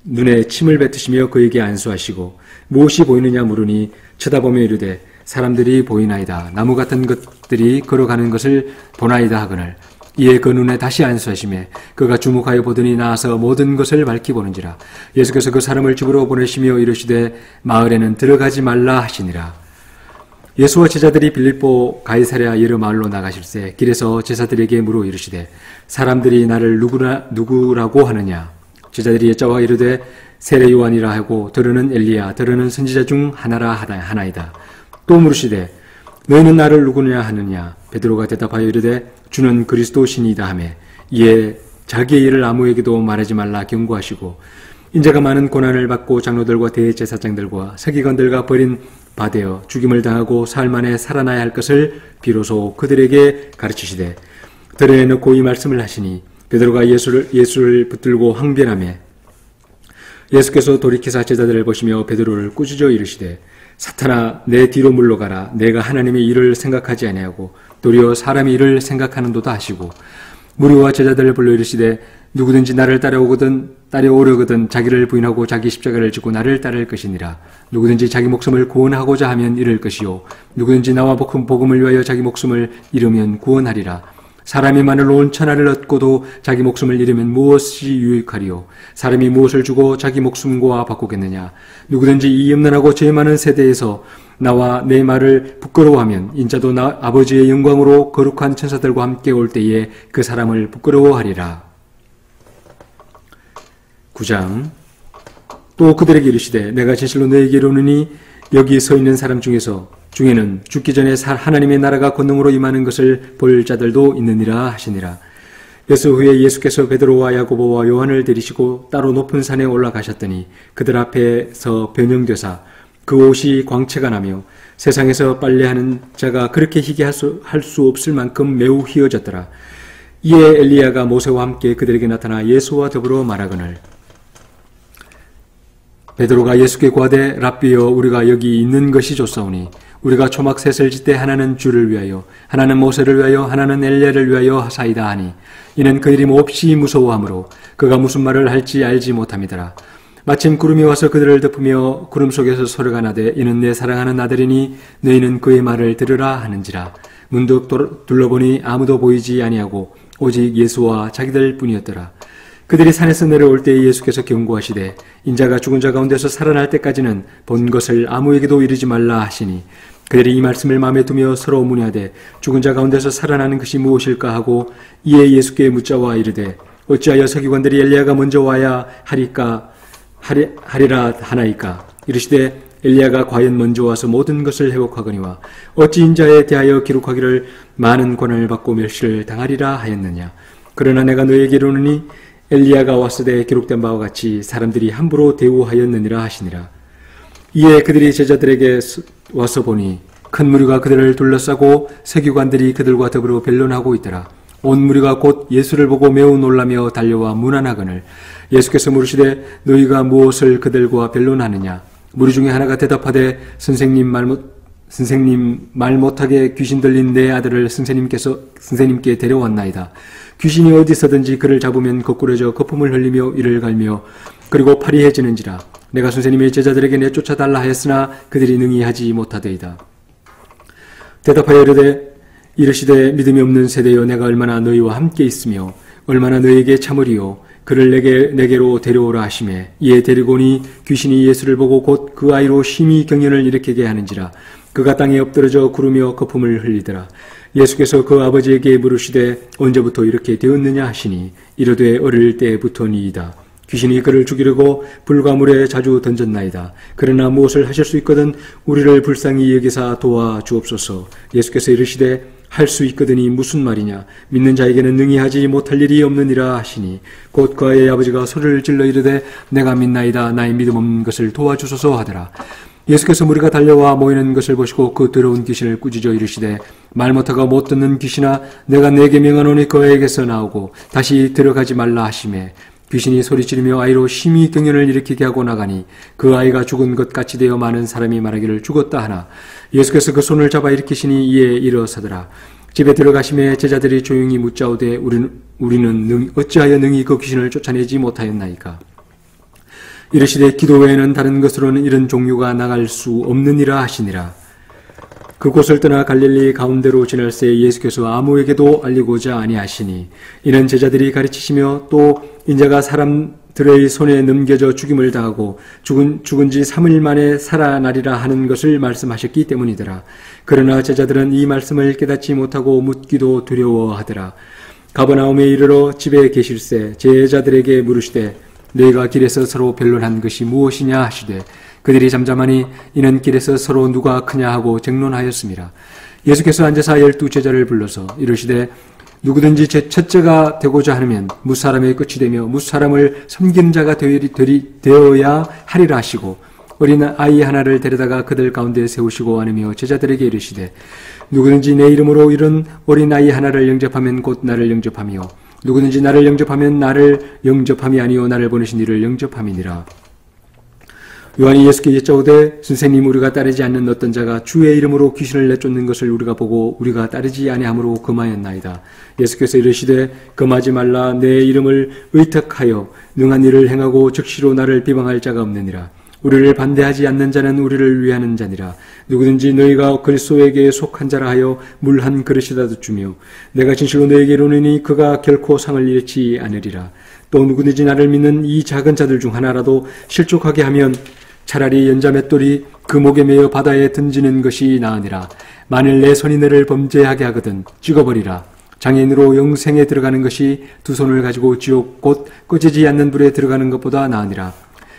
눈에 침을 뱉으시며 그에게 안수하시고 무엇이 보이느냐 물으니 쳐다보며 이르되 사람들이 보이나이다. 나무 같은 것들이 걸어가는 것을 보나이다 하거늘 이에 그 눈에 다시 안수하시매 그가 주목하여 보더니 나아서 모든 것을 밝히 보는지라. 예수께서 그 사람을 집으로 보내시며 이르시되 마을에는 들어가지 말라 하시니라. 예수와 제자들이 빌립보 가이사랴 여러 마을로 나가실새 길에서 제자들에게 물어 이르시되 사람들이 나를 누구라고 하느냐. 제자들이 여짜와 이르되 세례 요한이라 하고 더러는 엘리야 더러는 선지자 중 하나이다. 또 물으시되 너희는 나를 누구냐 하느냐. 베드로가 대답하여 이르되 주는 그리스도시니이다 하매 이에 자기의 일을 아무에게도 말하지 말라 경고하시고 인자가 많은 고난을 받고 장로들과 대제사장들과 서기관들과 버린 바되어 죽임을 당하고 사흘 만에 살아나야 할 것을 비로소 그들에게 가르치시되 들에 넣고 이 말씀을 하시니 베드로가 예수를 붙들고 항변하며 예수께서 돌이키사 제자들을 보시며 베드로를 꾸짖어 이르시되 사탄아 내 뒤로 물러가라. 내가 하나님의 일을 생각하지 아니하고 도리어 사람의 일을 생각하는도다 하시고 무리와 제자들을 불러 이르시되 누구든지 나를 따라오려거든 자기를 부인하고 자기 십자가를 지고 나를 따를 것이니라. 누구든지 자기 목숨을 구원하고자 하면 잃을 것이요 누구든지 나와 복음을 위하여 자기 목숨을 잃으면 구원하리라. 사람이 만일 온 천하를 얻고도 자기 목숨을 잃으면 무엇이 유익하리요. 사람이 무엇을 주고 자기 목숨과 바꾸겠느냐. 누구든지 이 염려하고 죄 많은 세대에서 나와 내 말을 부끄러워하면 인자도 나 아버지의 영광으로 거룩한 천사들과 함께 올 때에 그 사람을 부끄러워하리라. 9장. 또 그들에게 이르시되 내가 진실로 너에게 이르노니 여기 서 있는 사람 중에는 죽기 전에 하나님의 나라가 권능으로 임하는 것을 볼 자들도 있느니라 하시니라. 여수 후에 예수께서 베드로와 야고보와 요한을 데리시고 따로 높은 산에 올라가셨더니 그들 앞에서 변형되사 그 옷이 광채가 나며 세상에서 빨래하는 자가 그렇게 희게 할 수 없을 만큼 매우 희어졌더라. 이에 엘리야가 모세와 함께 그들에게 나타나 예수와 더불어 말하거늘 베드로가 예수께 구하되 랍비여 우리가 여기 있는 것이 좋사오니 우리가 초막 셋을 짓되 하나는 주를 위하여 하나는 모세를 위하여 하나는 엘리야를 위하여 하사이다 하니 이는 그들이 몹시 무서워하므로 그가 무슨 말을 할지 알지 못함이더라. 마침 구름이 와서 그들을 덮으며 구름 속에서 소리가 나되 이는 내 사랑하는 아들이니 너희는 그의 말을 들으라 하는지라. 문득 둘러보니 아무도 보이지 아니하고 오직 예수와 자기들 뿐이었더라. 그들이 산에서 내려올 때에 예수께서 경고하시되 인자가 죽은 자 가운데서 살아날 때까지는 본 것을 아무에게도 이르지 말라 하시니 그들이 이 말씀을 마음에 두며 서로 문의하되 죽은 자 가운데서 살아나는 것이 무엇일까 하고 이에 예수께 묻자와 이르되 어찌하여 서기관들이 엘리야가 먼저 와야 하리라 하나이까. 이르시되 엘리야가 과연 먼저 와서 모든 것을 회복하거니와 어찌 인자에 대하여 기록하기를 많은 고난을 받고 멸시를 당하리라 하였느냐. 그러나 내가 너에게 이르노니 엘리야가 왔으되 기록된 바와 같이 사람들이 함부로 대우하였느니라 하시니라. 이에 그들이 제자들에게 와서 보니 큰 무리가 그들을 둘러싸고 서기관들이 그들과 더불어 변론하고 있더라. 온 무리가 곧 예수를 보고 매우 놀라며 달려와 문안하거늘 예수께서 물으시되 너희가 무엇을 그들과 변론하느냐. 무리 중에 하나가 대답하되 선생님 선생님, 말 못하게 귀신 들린 내 아들을 선생님께 데려왔나이다. 귀신이 어디서든지 그를 잡으면 거꾸러져 거품을 흘리며 이를 갈며 그리고 파리해지는지라. 내가 선생님의 제자들에게 내쫓아달라 하였으나 그들이 능히 하지 못하더이다. 대답하여 이르시되 믿음이 없는 세대여, 내가 얼마나 너희와 함께 있으며 얼마나 너희에게 참으리요. 그를 내게로 데려오라 하시매 이에 데리고 오니 귀신이 예수를 보고 곧 그 아이로 심히 경련을 일으키게 하는지라. 그가 땅에 엎드러져 구르며 거품을 흘리더라. 예수께서 그 아버지에게 물으시되 언제부터 이렇게 되었느냐 하시니 이르되 어릴 때부터니이다. 귀신이 그를 죽이려고 불과 물에 자주 던졌나이다. 그러나 무엇을 하실 수 있거든 우리를 불쌍히 여기사 도와주옵소서. 예수께서 이르시되 할 수 있거든이 무슨 말이냐. 믿는 자에게는 능히 하지 못할 일이 없느니라 하시니 곧 그 아이의 아버지가 소리를 질러 이르되 내가 믿나이다. 나의 믿음 없는 것을 도와주소서 하더라. 예수께서 무리가 달려와 모이는 것을 보시고 그 더러운 귀신을 꾸짖어 이르시되 말 못하고 못 듣는 귀신아, 내가 네게 명하노니 그에게서 나오고 다시 들어가지 말라 하시매 귀신이 소리지르며 아이로 심히 경련을 일으키게 하고 나가니 그 아이가 죽은 것 같이 되어 많은 사람이 말하기를 죽었다 하나 예수께서 그 손을 잡아 일으키시니 이에 일어서더라. 집에 들어가시매 제자들이 조용히 묻자오되 우리는 어찌하여 능히 그 귀신을 쫓아내지 못하였나이까. 이르시되 기도 외에는 다른 것으로는 이런 종류가 나갈 수 없느니라 하시니라. 그곳을 떠나 갈릴리 가운데로 지날새 예수께서 아무에게도 알리고자 아니하시니 이는 제자들이 가르치시며 또 인자가 사람들의 손에 넘겨져 죽임을 당하고 죽은 지 3일 만에 살아나리라 하는 것을 말씀하셨기 때문이더라. 그러나 제자들은 이 말씀을 깨닫지 못하고 묻기도 두려워하더라. 가버나움에 이르러 집에 계실새 제자들에게 물으시되 너희가 길에서 서로 변론한 것이 무엇이냐 하시되 그들이 잠잠하니 이는 길에서 서로 누가 크냐 하고 쟁론하였습니다. 예수께서 앉아서 12 제자를 불러서 이르시되 누구든지 제 첫째가 되고자 하면 무사람의 끝이 되며 무사람을 섬기는 자가 되어야 하리라 하시고 어린 아이 하나를 데려다가 그들 가운데 세우시고 안으며 제자들에게 이르시되 누구든지 내 이름으로 이런 어린 아이 하나를 영접하면 곧 나를 영접하며 누구든지 나를 영접하면 나를 영접함이 아니요 나를 보내신 이를 영접함이니라. 요한이 예수께 여짜오되 선생님, 우리가 따르지 않는 어떤 자가 주의 이름으로 귀신을 내쫓는 것을 우리가 보고 우리가 따르지 아니함으로 금하였나이다. 예수께서 이르시되 금하지 말라. 내 이름을 의탁하여 능한 일을 행하고 즉시로 나를 비방할 자가 없느니라. 우리를 반대하지 않는 자는 우리를 위하는 자니라. 누구든지 너희가 그리스도에게 속한 자라 하여 물 한 그릇이라도 주며 내가 진실로 너에게 이르노니 그가 결코 상을 잃지 않으리라. 또 누구든지 나를 믿는 이 작은 자들 중 하나라도 실족하게 하면 차라리 연자맷돌이 그 목에 매어 바다에 던지는 것이 나으니라. 만일 내 손이 너를 범죄하게 하거든 찍어버리라. 장애인으로 영생에 들어가는 것이 두 손을 가지고 지옥 곧 꺼지지 않는 불에 들어가는 것보다 나으니라.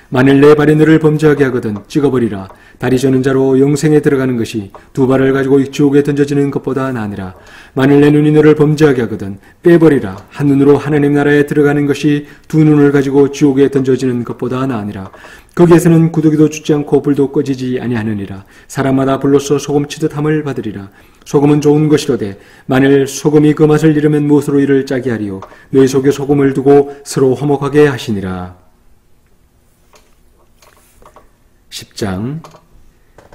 만일 내 발이 너를 범죄하게 하거든 찍어버리라. 다리 저는 자로 영생에 들어가는 것이 두 발을 가지고 지옥에 던져지는 것보다 나으니라. 만일 내 눈이 너를 범죄하게 하거든 빼버리라. 한 눈으로 하나님 나라에 들어가는 것이 두 눈을 가지고 지옥에 던져지는 것보다 나으니라. 거기에서는 구더기도 죽지 않고 불도 꺼지지 아니하느니라. 사람마다 불로써 소금치듯 함을 받으리라. 소금은 좋은 것이로되 만일 소금이 그 맛을 잃으면 무엇으로 이를 짜게 하리요. 너희 속에 소금을 두고 서로 화목하게 하시니라. 10장.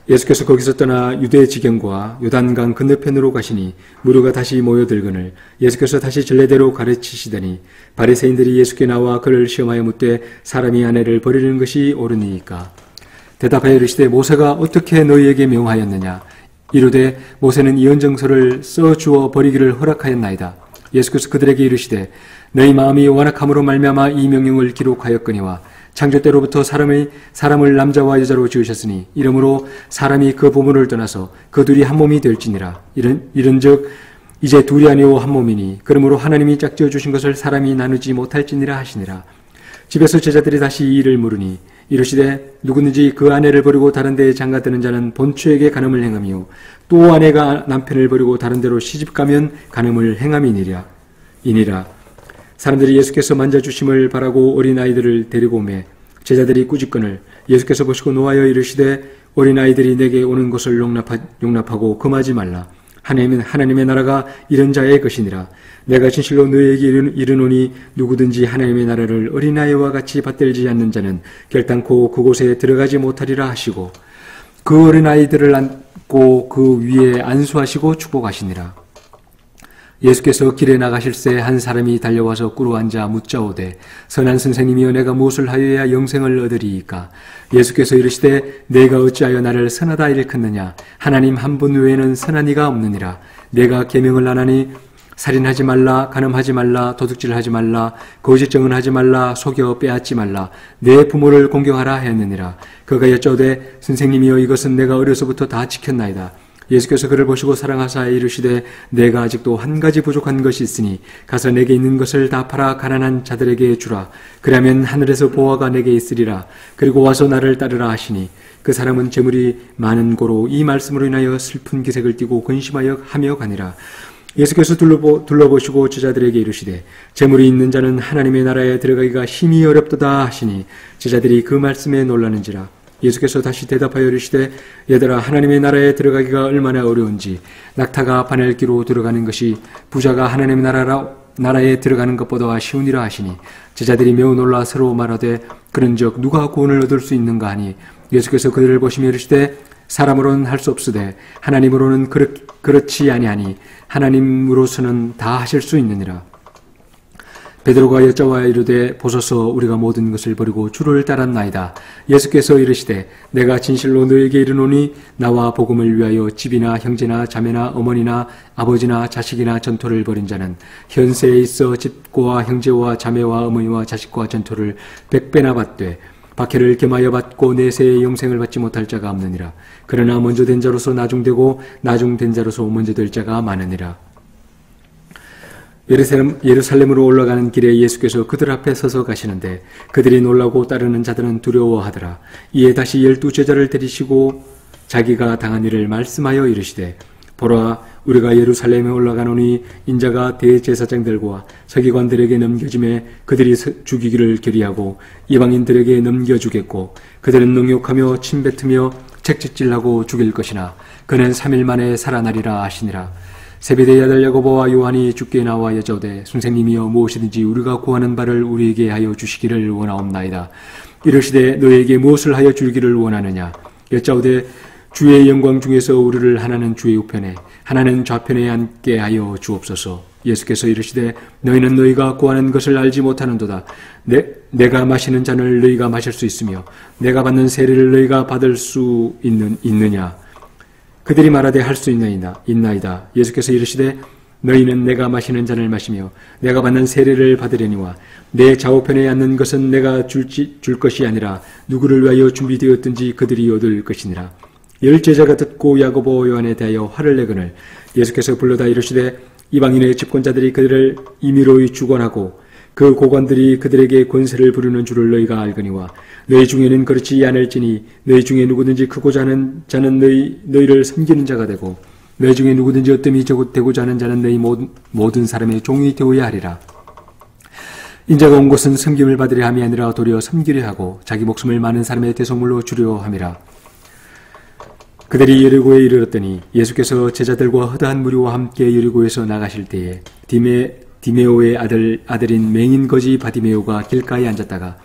예수께서 거기서 떠나 유대 지경과 요단강 건너편으로 가시니 무료가 다시 모여들거늘 예수께서 다시 전례대로 가르치시더니 바리새인들이 예수께 나와 그를 시험하여 묻되 사람이 아내를 버리는 것이 옳으니까. 대답하여 이르시되 모세가 어떻게 너희에게 명하였느냐. 이르되 모세는 이언정서를 써주어 버리기를 허락하였나이다. 예수께서 그들에게 이르시되 너희 마음이 완악함으로 말미암아 이 명령을 기록하였거니와 창조 때로부터 사람을 남자와 여자로 지으셨으니 이러므로 사람이 그 부모를 떠나서 그 둘이 한 몸이 될지니라. 이른즉 이제 둘이 아니오 한 몸이니 그러므로 하나님이 짝지어 주신 것을 사람이 나누지 못할지니라 하시니라. 집에서 제자들이 다시 이 일을 물으니 이르시되 누구든지 그 아내를 버리고 다른 데에 장가드는 자는 본처에게 간음을 행하며 또 아내가 남편을 버리고 다른 데로 시집가면 간음을 행함이니라. 사람들이 예수께서 만져주심을 바라고 어린아이들을 데리고 오매 제자들이 꾸짖거늘 예수께서 보시고 노하여 이르시되 어린아이들이 내게 오는 것을 용납하고 금하지 말라. 하나님의 나라가 이런 자의 것이니라. 내가 진실로 너희에게 이르노니 누구든지 하나님의 나라를 어린아이와 같이 받들지 않는 자는 결단코 그곳에 들어가지 못하리라 하시고 그 어린아이들을 안고 밟고 그 위에 안수하시고 축복하시니라. 예수께서 길에 나가실새 한 사람이 달려와서 꿇어 앉아 묻자오되 선한 선생님이여 내가 무엇을 하여야 영생을 얻으리이까? 예수께서 이르시되 내가 어찌하여 나를 선하다 일컫느냐? 하나님 한 분 외에는 선한 이가 없느니라. 내가 계명을 안 하니 살인하지 말라, 간음하지 말라, 도둑질하지 말라, 거짓 증언하지 말라, 속여 빼앗지 말라, 내 부모를 공경하라 하였느니라. 그가 여짜오되 선생님이여 이것은 내가 어려서부터 다 지켰나이다. 예수께서 그를 보시고 사랑하사 이르시되 내가 아직도 한 가지 부족한 것이 있으니 가서 내게 있는 것을 다 팔아 가난한 자들에게 주라. 그러면 하늘에서 보화가 내게 있으리라. 그리고 와서 나를 따르라 하시니 그 사람은 재물이 많은 고로 이 말씀으로 인하여 슬픈 기색을 띠고 근심하여 하며 가니라. 예수께서 둘러보시고 제자들에게 이르시되 재물이 있는 자는 하나님의 나라에 들어가기가 심히 어렵도다 하시니 제자들이 그 말씀에 놀라는지라. 예수께서 다시 대답하여 이르시되 얘들아 하나님의 나라에 들어가기가 얼마나 어려운지 낙타가 바늘기로 들어가는 것이 부자가 하나님의 나라에 들어가는 것보다 쉬우니라 하시니 제자들이 매우 놀라 서로 말하되 그런즉 누가 구원을 얻을 수 있는가 하니 예수께서 그들을 보시며 이르시되 사람으로는 할 수 없으되 하나님으로는 그렇지 아니하니 하나님으로서는 다 하실 수 있느니라. 베드로가 여짜와 이르되 보소서 우리가 모든 것을 버리고 주를 따랐나이다. 예수께서 이르시되 내가 진실로 너에게 이르노니 나와 복음을 위하여 집이나 형제나 자매나 어머니나 아버지나 자식이나 전토를 벌인 자는 현세에 있어 집과 형제와 자매와 어머니와 자식과 전토를 100배나 받되 박해를 겸하여 받고 내세의 영생을 받지 못할 자가 없느니라. 그러나 먼저 된 자로서 나중되고 나중된 자로서 먼저 될 자가 많으니라. 예루살렘으로 올라가는 길에 예수께서 그들 앞에 서서 가시는데 그들이 놀라고 따르는 자들은 두려워하더라. 이에 다시 12제자를 데리시고 자기가 당한 일을 말씀하여 이르시되 보라 우리가 예루살렘에 올라가노니 인자가 대제사장들과 서기관들에게 넘겨짐에 그들이 죽이기를 결의하고 이방인들에게 넘겨주겠고 그들은 능욕하며 침뱉으며 책짓질하고 죽일 것이나 그는 3일 만에 살아나리라 하시니라. 세베대의 아들 야고보와 요한이 주께 나와 여짜오되 선생님이여 무엇이든지 우리가 구하는 바를 우리에게 하여 주시기를 원하옵나이다. 이르시되 너에게 무엇을 하여 주기를 원하느냐? 여짜오되 주의 영광 중에서 우리를 하나는 주의 우편에 하나는 좌편에 앉게 하여 주옵소서. 예수께서 이르시되 너희는 너희가 구하는 것을 알지 못하는도다. 내가 마시는 잔을 너희가 마실 수 있으며 내가 받는 세례를 너희가 받을 수 있느냐? 그들이 말하되 할 수 있나이다. 예수께서 이르시되 너희는 내가 마시는 잔을 마시며 내가 받는 세례를 받으려니와 내 좌우편에 앉는 것은 내가 줄 것이 아니라 누구를 위하여 준비되었든지 그들이 얻을 것이니라. 10제자가 듣고 야고보 요한에 대하여 화를 내거늘 예수께서 불러다 이르시되 이방인의 집권자들이 그들을 임의로 주관하고 그 고관들이 그들에게 권세를 부르는 줄을 너희가 알거니와 너희 중에는 그렇지 않을지니 너희 중에 누구든지 크고자 하는 자는 너희를 섬기는 자가 되고 너희 중에 누구든지 어뜸이 되고자 하는 자는 너희 모든 사람의 종이 되어야 하리라. 인자가 온 것은 섬김을 받으려 함이 아니라 도리어 섬기려 하고 자기 목숨을 많은 사람의 대속물로 주려 함이라. 그들이 여리고에 이르렀더니 예수께서 제자들과 허다한 무리와 함께 여리고에서 나가실 때에 디메오의 아들인 맹인 거지 바디메오가 길가에 앉았다가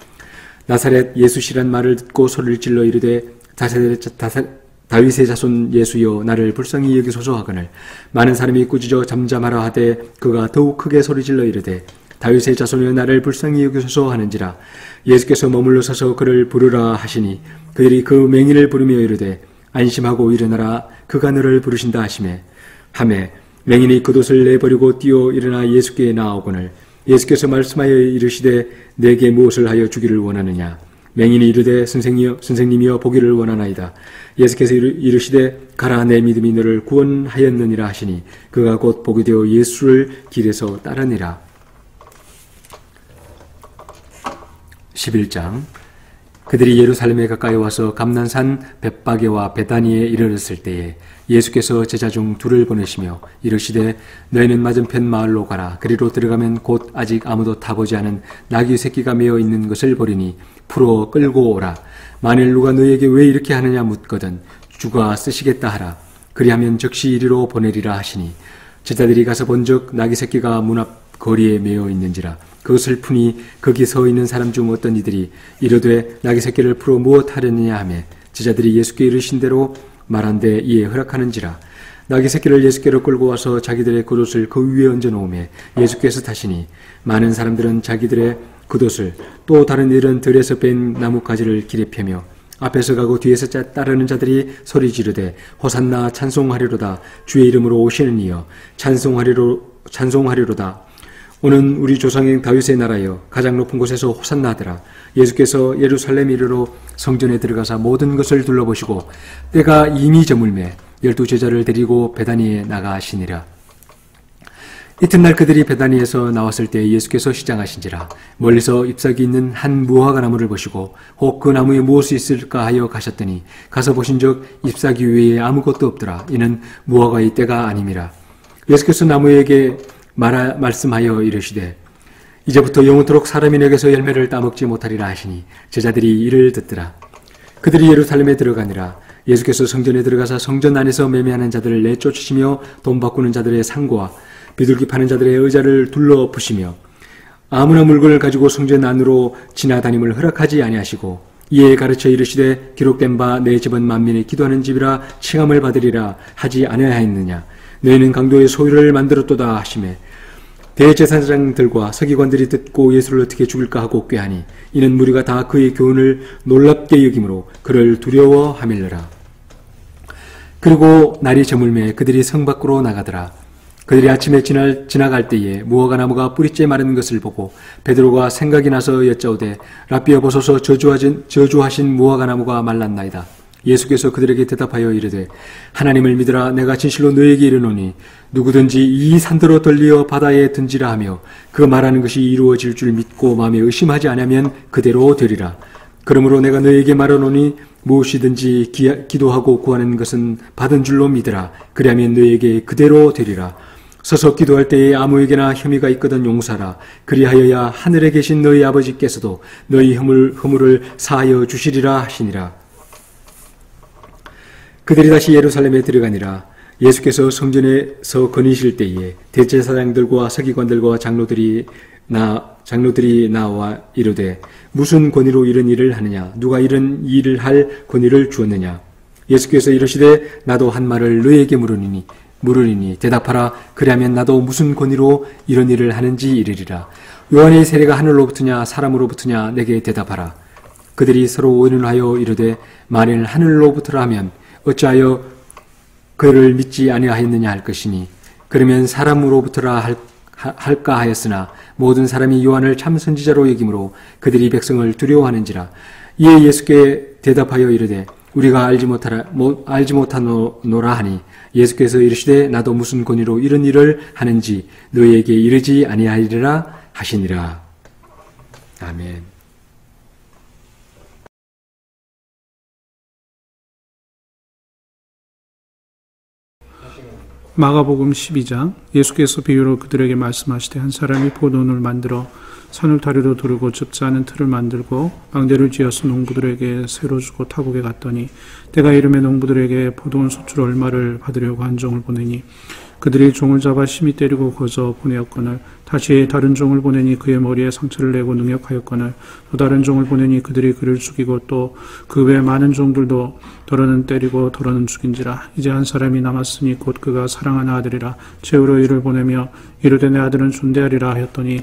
나사렛 예수시란 말을 듣고 소리를 질러 이르되 다윗의 자손 예수여 나를 불쌍히 여기소서 하거늘 많은 사람이 꾸짖어 잠잠하라 하되 그가 더욱 크게 소리질러 이르되 다윗의 자손여 나를 불쌍히 여기소서 하는지라. 예수께서 머물러 서서 그를 부르라 하시니 그들이 그 맹인을 부르며 이르되 안심하고 일어나라 그가 너를 부르신다 하매 맹인이 겉옷을 내버리고 뛰어 일어나 예수께 나아오거늘 예수께서 말씀하여 이르시되 내게 무엇을 하여 주기를 원하느냐? 맹인이 이르되 선생님이여 보기를 원하나이다. 예수께서 이르시되 가라 내 믿음이 너를 구원하였느니라 하시니 그가 곧 보게 되어 예수를 길에서 따르니라. 11장 그들이 예루살렘에 가까이 와서 감난산 벳바게와 베다니에 이르렀을 때에 예수께서 제자 중 둘을 보내시며 이르시되 너희는 맞은편 마을로 가라. 그리로 들어가면 곧 아직 아무도 타보지 않은 나귀 새끼가 메어 있는 것을 보리니 풀어 끌고 오라. 만일 누가 너희에게 왜 이렇게 하느냐 묻거든 주가 쓰시겠다 하라. 그리하면 즉시 이리로 보내리라 하시니 제자들이 가서 본즉 나귀 새끼가 문 앞 거리에 메어 있는지라. 그것을 푸니 거기 서 있는 사람 중 어떤 이들이 이르되 나귀 새끼를 풀어 무엇 하려느냐 하며 제자들이 예수께 이르신 대로 말한데 이에 허락하는지라. 나귀 새끼를 예수께로 끌고 와서 자기들의 겉옷을 그 위에 얹어 놓음에 예수께서 타시니 많은 사람들은 자기들의 겉옷을 또 다른 일은 들에서 뺀 나뭇가지를 길에 펴며 앞에서 가고 뒤에서 따르는 자들이 소리 지르되 호산나 찬송하리로다. 주의 이름으로 오시는 이여 찬송하리로다. 오는 우리 조상인 다윗의 나라여 가장 높은 곳에서 호산나 하더라. 예수께서 예루살렘 이르러 성전에 들어가사 모든 것을 둘러보시고 때가 이미 저물매 12제자를 데리고 베다니에 나가시니라. 이튿날 그들이 베다니에서 나왔을 때 예수께서 시장하신지라. 멀리서 잎사귀 있는 한 무화과 나무를 보시고 혹 그 나무에 무엇이 있을까 하여 가셨더니 가서 보신즉 잎사귀 위에 아무것도 없더라. 이는 무화과의 때가 아님이라. 예수께서 나무에게 말씀하여 이르시되 이제부터 영원토록 사람이 내게서 열매를 따먹지 못하리라 하시니 제자들이 이를 듣더라. 그들이 예루살렘에 들어가니라. 예수께서 성전에 들어가사 성전 안에서 매매하는 자들을 내쫓으시며 돈 바꾸는 자들의 상고와 비둘기 파는 자들의 의자를 둘러 푸시며 아무나 물건을 가지고 성전 안으로 지나다님을 허락하지 아니하시고 이에 가르쳐 이르시되 기록된 바 내 집은 만민이 기도하는 집이라 칭함을 받으리라 하지 아니하였느냐. 너희는 강도의 소유를 만들었도다 하시매 대제사장들과 서기관들이 듣고 예수를 어떻게 죽일까 하고 꾀하니 이는 무리가 다 그의 교훈을 놀랍게 여김으로 그를 두려워하밀느라. 그리고 날이 저물매 그들이 성 밖으로 나가더라. 그들이 아침에 지나갈 때에 무화과 나무가 뿌리째 마른 것을 보고 베드로가 생각이 나서 여짜오되 라삐여 보소서 저주하신 무화과 나무가 말랐나이다. 예수께서 그들에게 대답하여 이르되 하나님을 믿으라. 내가 진실로 너에게 이르노니 누구든지 이 산더러 덜리어 바다에 던지라 하며 그 말하는 것이 이루어질 줄 믿고 마음에 의심하지 않으면 그대로 되리라. 그러므로 내가 너에게 말하노니 무엇이든지 기도하고 구하는 것은 받은 줄로 믿으라. 그리하면 너에게 그대로 되리라. 서서 기도할 때에 아무에게나 혐의가 있거든 용서하라. 그리하여야 하늘에 계신 너희 아버지께서도 너희 허물을 사하여 주시리라 하시니라. 그들이 다시 예루살렘에 들어가니라. 예수께서 성전에서 거니실 때에 대제사장들과 서기관들과 장로들이 나와 이르되 무슨 권위로 이런 일을 하느냐. 누가 이런 일을 할 권위를 주었느냐. 예수께서 이르시되 나도 한 말을 너희에게 물으리니 대답하라. 그리하면 나도 무슨 권위로 이런 일을 하는지 이르리라. 요한의 세례가 하늘로부터냐 사람으로부터냐 내게 대답하라. 그들이 서로 의논하여 이르되 만일 하늘로부터라 하면 어찌하여 그를 믿지 아니하였느냐 할 것이니 그러면 사람으로부터라 할까 하였으나 모든 사람이 요한을 참 선지자로 여김으로 그들이 백성을 두려워하는지라. 이에 예수께 대답하여 이르되 우리가 알지 못하노라 하니 예수께서 이르시되 나도 무슨 권위로 이런 일을 하는지 너희에게 이르지 아니하리라 하시니라. 아멘. 마가복음 12장. 예수께서 비유로 그들에게 말씀하시되 한 사람이 포도원을 만들어 산을 다리로 두르고 접지 않은 틀을 만들고 망대를 지어서 농부들에게 새로 주고 타국에 갔더니 때가 이르매 농부들에게 포도원 소출 얼마를 받으려고 한 종을 보내니 그들이 종을 잡아 심히 때리고 거저 보내었거늘 다시 다른 종을 보내니 그의 머리에 상처를 내고 능욕하였거늘 또 다른 종을 보내니 그들이 그를 죽이고 또 그 외 많은 종들도 더러는 때리고 더러는 죽인지라. 이제 한 사람이 남았으니 곧 그가 사랑하는 아들이라. 최후로 이를 보내며 이르되 내 아들은 존대하리라 하였더니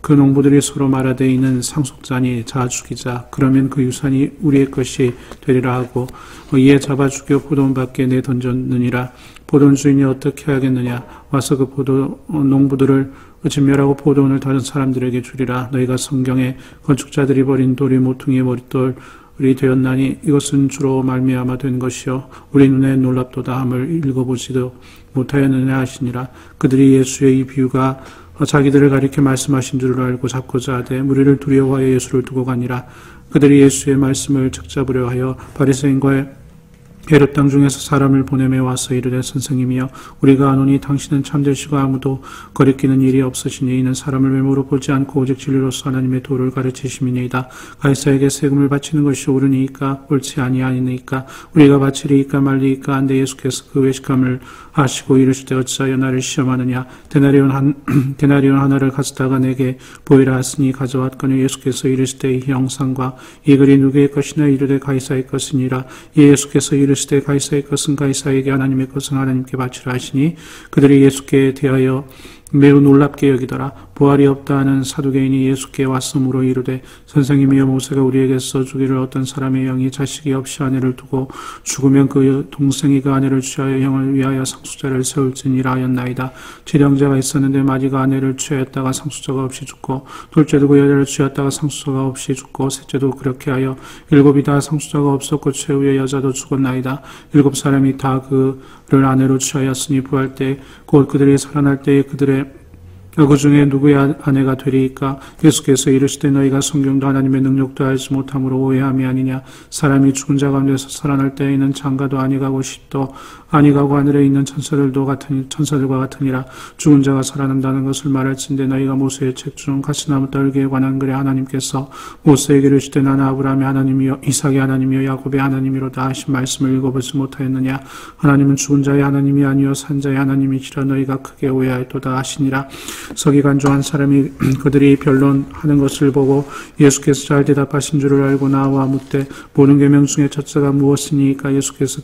그 농부들이 서로 말하되 이는 상속자니 자 죽이자. 그러면 그 유산이 우리의 것이 되리라 하고 이에 잡아 죽여 포도원 밖에 내던졌느니라. 포도원 주인이 어떻게 하겠느냐. 와서 그 농부들을 진멸하고 포도원을 다른 사람들에게 주리라. 너희가 성경에 건축자들이 버린 돌이 모퉁이의 머릿돌이 되었나니 이것은 주로 말미암아 된 것이요 우리 눈에 놀랍도다 함을 읽어보지도 못하였느냐 하시니라. 그들이 예수의 이 비유가 자기들을 가리켜 말씀하신 줄을 알고 잡고자 하되 무리를 두려워하여 예수를 두고 가니라. 그들이 예수의 말씀을 책잡으려 하여 바리새인과 헤롯 땅 중에서 사람을 보내며 와서 이르되 선생님이여 우리가 아노니 당신은 참되시고 아무도 거리끼는 일이 없으시니 이는 사람을 외모로 보지 않고 오직 진리로서 하나님의 도를 가르치심이니이다. 가이사에게 세금을 바치는 것이 옳으니이까 옳지 아니하니이까 우리가 바치리이까 말리이까 한데 예수께서 그 외식함을 하시고 이르시되 어찌하여 나를 시험하느냐. 데나리온 하나를 가져다가 내게 보이라 하시니 가져왔거니 예수께서 이르시되 이 형상과 이 글이 누구의 것이냐. 이르되 가이사의 것이니라. 예수께서 이르시되 이르시되 가이사의 것은 가이사에게 하나님의 것은 하나님께 바치라 하시니 그들이 예수께 대하여 매우 놀랍게 여기더라. 부활이 없다 하는 사두개인이 예수께 왔으므로 이르되 선생님이여 모세가 우리에게서 주기를 어떤 사람의 영이 자식이 없이 아내를 두고 죽으면 그 동생이 그 아내를 취하여 형을 위하여 상속자를 세울지니라 하였나이다. 칠형제가 있었는데 마지가 아내를 취하였다가 상속자가 없이 죽고 둘째도 그 여자를 취하였다가 상속자가 없이 죽고 셋째도 그렇게 하여 일곱이 다 상속자가 없었고 최후의 여자도 죽었나이다. 일곱 사람이 다 그를 아내로 취하였으니 부활 때 곧 그들이 살아날 때에 그 중에 누구의 아내가 되리이까? 예수께서 이르시되 너희가 성경도 하나님의 능력도 알지 못함으로 오해함이 아니냐. 사람이 죽은 자 가운데서 살아날 때에는 장가도 아니 가고 십도 아니 가고 하늘에 있는 천사들과 같으니라. 죽은 자가 살아난다는 것을 말할진대 너희가 모세의 책 중 가시나무 떨기에 관한 글에 하나님께서 모세에게 이르시되 나는 아브라함의 하나님이요 이삭의 하나님이요 야곱의 하나님이로다 하신 말씀을 읽어보지 못하였느냐. 하나님은 죽은 자의 하나님이 아니요 산 자의 하나님이시라 너희가 크게 오해하였도다 하시니라. 서기관중 한 사람이 그들이 변론하는 것을 보고 예수께서 잘 대답하신 줄을 알고 나와 묻되 모든 계명 중에 첫째가 무엇이니까? 예수께서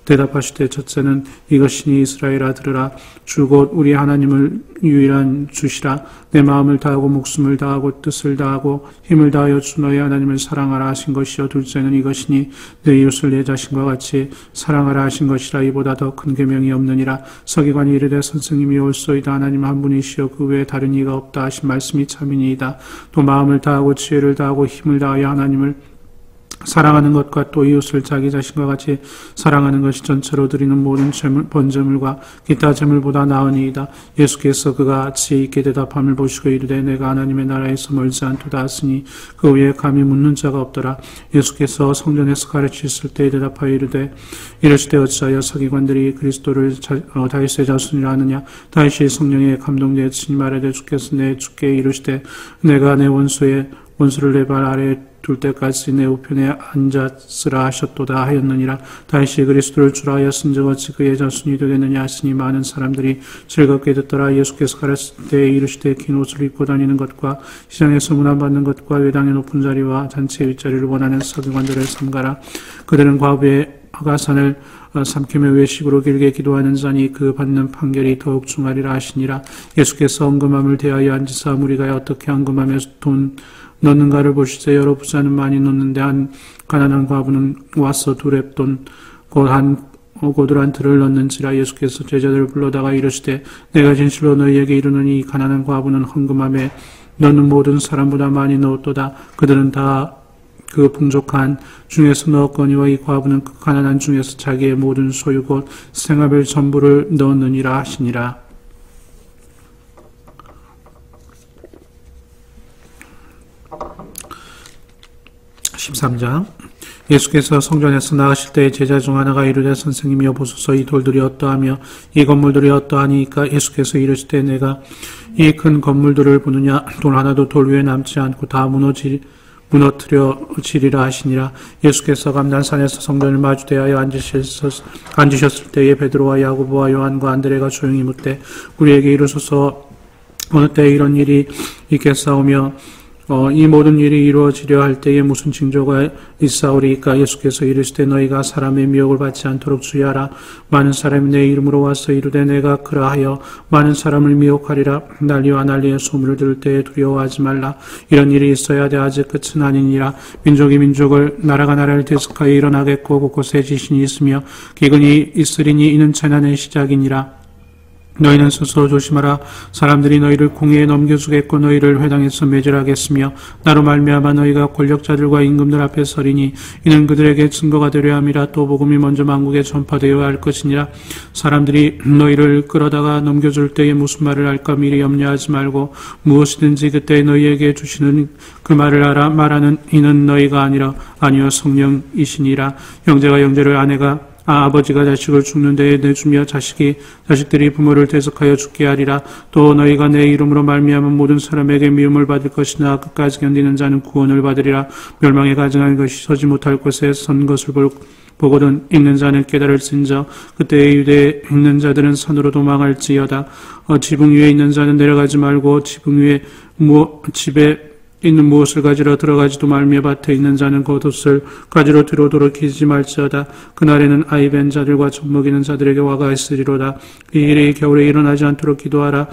대답하시되 첫째는 이것이니 이스라엘아 들으라. 주 곧 우리 하나님을 유일한 주시라. 내 마음을 다하고 목숨을 다하고 뜻을 다하고 힘을 다하여 주 너희 하나님을 사랑하라 하신 것이요. 둘째는 이것이니 내 이웃을 내 자신과 같이 사랑하라 하신 것이라. 이보다 더 큰 계명이 없느니라. 서기관이 이르되 선생님이 옳소이다. 하나님 한 분이시여 그 외에 다른 이가 없다 하신 말씀이 참이니이다. 또 마음을 다하고 지혜를 다하고 힘을 다하여 하나님을 사랑하는 것과 또 이웃을 자기 자신과 같이 사랑하는 것이 전체로 드리는 모든 번제물과 기타 제물보다 나으니이다. 예수께서 그가 같이 있게 대답함을 보시고 이르되 내가 하나님의 나라에서 멀지 않도다 하시니 그 위에 감히 묻는 자가 없더라. 예수께서 성전에서 가르치실 때에 대답하여 이르시되 어찌하여 서기관들이 그리스도를 다윗의 자손이라 하느냐. 다윗이 성령에 감동되어 친히 말하되 주께서 내 주께 이르시되 내가 내 원수를 내 발 아래에 둘 때까지 내 우편에 앉았으라 하셨도다 하였느니라. 다윗이 그리스도를 주라 하였은즉 어찌 그의 자손이 되겠느냐 하시니 많은 사람들이 즐겁게 듣더라. 예수께서 가르칠 때에 이르시되 긴 옷을 입고 다니는 것과 시장에서 문안받는 것과 외당의 높은 자리와 잔치의 윗자리를 원하는 서기관들을 삼가라. 그들은 과부의 가산을 삼키며 외식으로 길게 기도하는 자니 그 받는 판결이 더욱 중하리라 하시니라. 예수께서 언금함을 대하여 앉으사 무리가 어떻게 언금함에 돈 넣는가를 보시되 여러 부자는 많이 넣는데 한 가난한 과부는 와서 두 렙돈 곧 한 틀을 넣는지라. 예수께서 제자들을 불러다가 이르시되 내가 진실로 너희에게 이르노니 이 가난한 과부는 헌금함에 넣는 모든 사람보다 많이 넣었도다. 그들은 다 그 풍족한 중에서 넣었거니와 이 과부는 그 가난한 중에서 자기의 모든 소유 곧 생업의 전부를 넣었느니라 하시니라. (13장) 예수께서 성전에서 나가실 때에 제자 중 하나가 이르되 선생님이여 보소서 이 돌들이 어떠하며 이 건물들이 어떠하니까? 예수께서 이르시되 내가 이 큰 건물들을 보느냐? 돌 하나도 돌 위에 남지 않고 다 무너뜨려지리라 하시니라. 예수께서 감난산에서 성전을 마주대하여 앉으셨을 때에 베드로와 야고보와 요한과 안드레가 조용히 묻되 우리에게 이르소서 어느 때에 이런 일이 있겠사오며 이 모든 일이 이루어지려 할 때에 무슨 징조가 있사오리이까? 예수께서 이르시되 너희가 사람의 미혹을 받지 않도록 주의하라. 많은 사람이 내 이름으로 와서 이르되 내가 그라하여 많은 사람을 미혹하리라. 난리와 난리의 소문을 들을 때에 두려워하지 말라. 이런 일이 있어야 돼 아직 끝은 아니니라. 민족이 민족을 나라가 나라를 대적하여 일어나겠고 곳곳에 지신이 있으며 기근이 있으리니 이는 재난의 시작이니라. 너희는 스스로 조심하라. 사람들이 너희를 공회에 넘겨주겠고 너희를 회당에서 매질하겠으며 나로 말미암아 너희가 권력자들과 임금들 앞에 서리니 이는 그들에게 증거가 되려 함이라. 또 복음이 먼저 만국에 전파되어야 할 것이니라. 사람들이 너희를 끌어다가 넘겨줄 때에 무슨 말을 할까 미리 염려하지 말고 무엇이든지 그때 너희에게 주시는 그 말을 알아. 말하는 이는 너희가 아니요 성령이시니라. 형제가 형제를 아버지가 자식을 죽는 데에 내주며 자식들이 부모를 대적하여 죽게 하리라. 또 너희가 내 이름으로 말미암아 모든 사람에게 미움을 받을 것이나 끝까지 견디는 자는 구원을 받으리라. 멸망에 가증한 것이 서지 못할 곳에 선 것을 보거든 읽는 자는 깨달을진저 그때에 유대에 있는 자들은 산으로 도망할지어다. 지붕 위에 있는 자는 내려가지 말고 지붕 위에 집에 있는 무엇을 가지러 들어가지도 말며 밭에 있는 자는 겉옷을 가지러 뒤로 돌이키지 말지어다. 그날에는 아이 벤 자들과 젖 먹이는 자들에게 화가 있으리로다. 이 일이 겨울에 일어나지 않도록 기도하라.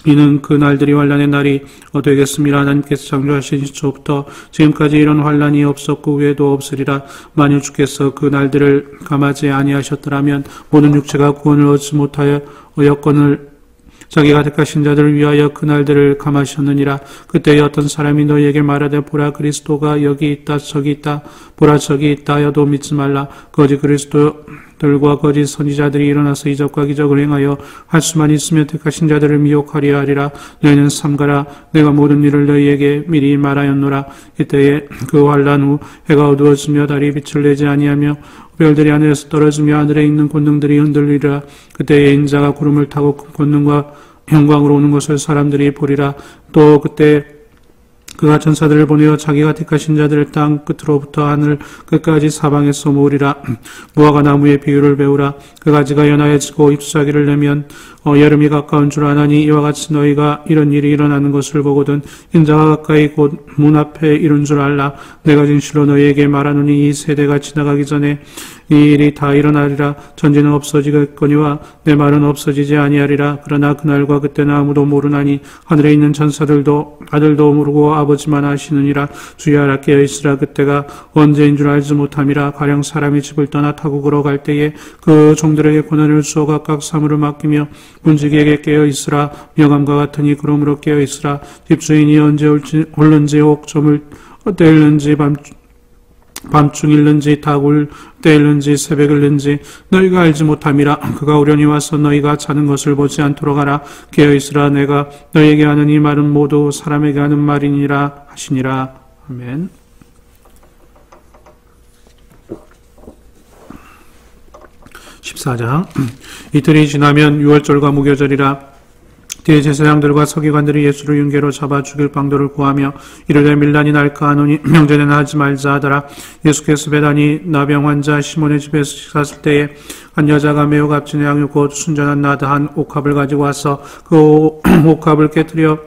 이는 그날들이 환란의 날이 되겠습니다. 하나님께서 창조하신 시초부터 지금까지 이런 환란이 없었고 후에도 없으리라. 만일 주께서 그 날들을 감하지 아니하셨더라면 모든 육체가 구원을 얻지 못하여 여건을 자기가 택하신 자들을 위하여 그날들을 감하셨느니라. 그때 어떤 사람이 너희에게 말하되 보라 그리스도가 여기 있다 저기 있다 보라 저기 있다 하여도 믿지 말라. 거짓 그리스도들과 거짓 선지자들이 일어나서 이적과 기적을 행하여 할 수만 있으면 택하신 자들을 미혹하려 하리라. 너희는 삼가라. 내가 모든 일을 너희에게 미리 말하였노라. 이때에 그 환란 후 해가 어두워지며 달이 빛을 내지 아니하며 별들이 하늘에서 떨어지며 하늘에 있는 권능들이 흔들리리라. 그때에 인자가 구름을 타고 권능과 영광으로 오는 것을 사람들이 보리라. 또 그때 그가 천사들을 보내어 자기가 택하신 자들을 땅 끝으로부터 하늘 끝까지 사방에서 모으리라. 무화과 나무의 비유를 배우라. 그 가지가 연하여지고 잎사귀를 내면 여름이 가까운 줄 아나니 이와 같이 너희가 이런 일이 일어나는 것을 보거든 인자가 가까이 곧 문 앞에 이른 줄 알라. 내가 진실로 너희에게 말하노니 이 세대가 지나가기 전에 이 일이 다 일어나리라. 전지는 없어지겠거니와 내 말은 없어지지 아니하리라. 그러나 그날과 그때는 아무도 모르나니 하늘에 있는 천사들도 아들도 모르고 아버지만 아시느니라. 주의하라. 깨어있으라. 그때가 언제인 줄 알지 못함이라. 가령 사람이 집을 떠나 타국으로 갈 때에 그 종들에게 고난을 주어 각각 사물을 맡기며 문지기에게 깨어있으라. 명함과 같으니 그러므로 깨어있으라. 집주인이 언제 올는지 옥점을 때일는지 밤중일는지 닭을 때일는지 새벽일는지 너희가 알지 못함이라. 그가 오려니 와서 너희가 자는 것을 보지 않도록 하라. 깨어있으라. 내가 너희에게 하는 이 말은 모두 사람에게 하는 말이니라 하시니라. 아멘. (14장) 이틀이 지나면 유월절과 무교절이라. 대제사장들과 서기관들이 예수를 윤계로 잡아 죽일 방도를 구하며 이르되 밀란이 날까 하노니 명제는 하지 말자 하더라. 예수께서 베다니 나병 환자 시몬의 집에서 식사했을 때에 한 여자가 매우 값진 향유 곧 순전한 나드 한 옥합을 가지고 와서 그 옥합을 깨뜨려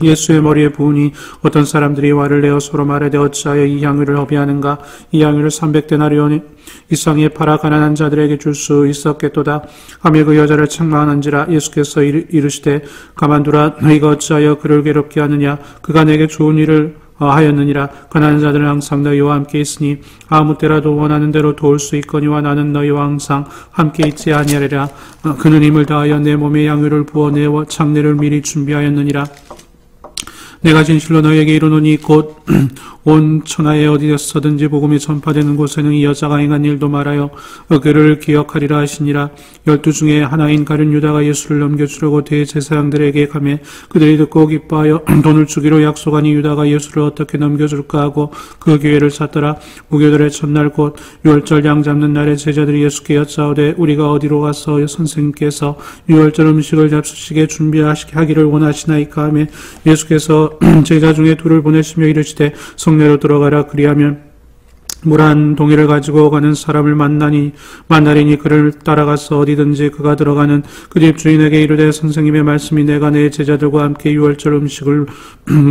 예수의 머리에 부으니 어떤 사람들이 화를 내어 서로 말하되 어찌하여 이 향유를 허비하는가. 이 향유를 300데나리온 이상에 팔아 가난한 자들에게 줄 수 있었겠도다 하며 그 여자를 책망하는지라. 예수께서 이르시되 가만두라. 너희가 어찌하여 그를 괴롭게 하느냐. 그가 내게 좋은 일을 하였느니라. 가난한 자들은 항상 너희와 함께 있으니 아무 때라도 원하는 대로 도울 수 있거니와 나는 너희와 항상 함께 있지 아니하리라. 그는 힘을 다하여 내 몸에 향유를 부어 내 장례를 미리 준비하였느니라. 내가 진실로 너희에게 이르노니 곧 온 천하에 어디서든지 복음이 전파되는 곳에는 이 여자가 행한 일도 말하여 그를 기억하리라 하시니라. 12 중에 하나인 가룟 유다가 예수를 넘겨주려고 대제사장들에게 가매 그들이 듣고 기뻐하여 돈을 주기로 약속하니 유다가 예수를 어떻게 넘겨줄까 하고 그 기회를 찾더라. 무교절의 첫날 곧 유월절 양 잡는 날에 제자들이 예수께 여짜오되 우리가 어디로 가서 선생님께서 유월절 음식을 잡수시게 준비하기를 원하시나이까 하며 예수께서 제자 중에 둘을 보내시며 이르시되 성내로 들어가라. 그리하면 물 한 동이를 가지고 가는 사람을 만나리니 그를 따라가서 어디든지 그가 들어가는 그 집 주인에게 이르되 선생님의 말씀이 내가 내 제자들과 함께 유월절 음식을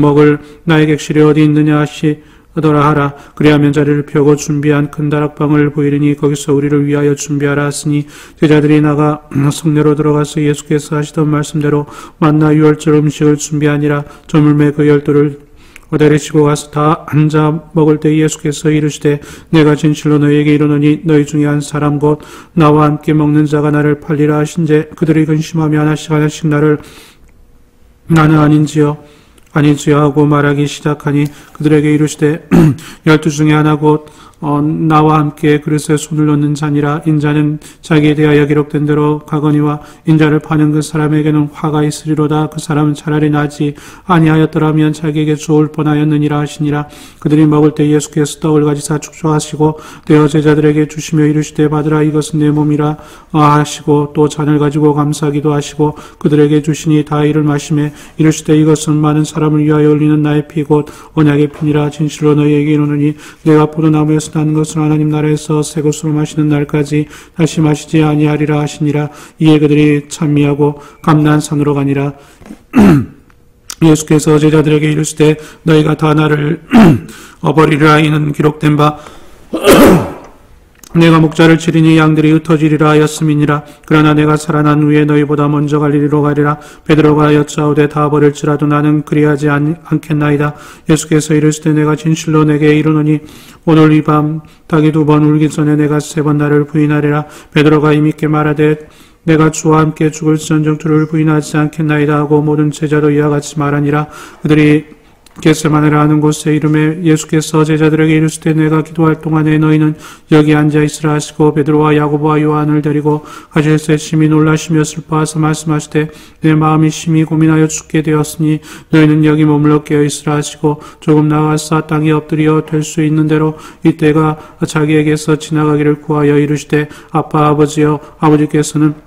먹을 나의 객실이 어디 있느냐 하시더라 하라. 그리하면 자리를 펴고 준비한 큰 다락방을 보이리니 거기서 우리를 위하여 준비하라 하시니 제자들이 나가 성내로 들어가서 예수께서 하시던 말씀대로 만나 유월절 음식을 준비하니라. 저물매 그 12를 데리시고 가서 다 앉아 먹을 때 예수께서 이르시되 내가 진실로 너희에게 이르노니 너희 중에 한 사람 곧 나와 함께 먹는 자가 나를 팔리라 하신제 그들이 근심하며 하나씩 나는 아니지요 하고 말하기 시작하니 그들에게 이르시되 12 중에 하나 곧 나와 함께 그릇에 손을 넣는 자니라. 인자는 자기에 대하여 기록된 대로 가거니와 인자를 파는 그 사람에게는 화가 있으리로다. 그 사람은 차라리 나지 아니하였더라면 자기에게 좋을 뻔하였느니라 하시니라. 그들이 먹을 때 예수께서 떡을 가지사 축소하시고 떼어 제자들에게 주시며 이르시되 받으라. 이것은 내 몸이라 하시고 또 잔을 가지고 감사하기도 하시고 그들에게 주시니 다 이를 마시매 이르시되 이것은 많은 사람을 위하여 흘리는 나의 피 곧 언약의 피니라. 진실로 너희에게 이르노니 내가 포도나무에서 난 것을 하나님 나라에서 새 것으로 마시는 날까지 다시 마시지 아니하리라 하시니라. 이에 그들이 찬미하고 감난산으로 가니라. 예수께서 제자들에게 이르시되 너희가 다 나를 버리리라. 이는 기록된 바 내가 목자를 치리니 양들이 흩어지리라 하였음이니라. 그러나 내가 살아난 후에 너희보다 먼저 갈릴리로 가리라. 베드로가 여짜오되 다 버릴지라도 나는 그리하지 않겠나이다. 예수께서 이르시되 내가 진실로 내게 이르노니 오늘 이 밤 닭이 2번 울기 전에 내가 3번 나를 부인하리라. 베드로가 힘있게 말하되 내가 주와 함께 죽을지언정 주를 부인하지 않겠나이다 하고 모든 제자도 이와 같이 말하니라. 그들이 겟세마네라 하는 곳에 이름에 예수께서 제자들에게 이르시되 내가 기도할 동안에 너희는 여기 앉아 있으라 하시고 베드로와 야고보와 요한을 데리고 가실새 심히 놀라시며 슬퍼하사 말씀하시되 내 마음이 심히 고민하여 죽게 되었으니 너희는 여기 머물러 깨어 있으라 하시고 조금 나아가사 땅에 엎드려 될 수 있는 대로 이때가 자기에게서 지나가기를 구하여 이르시되 아빠 아버지여 아버지께서는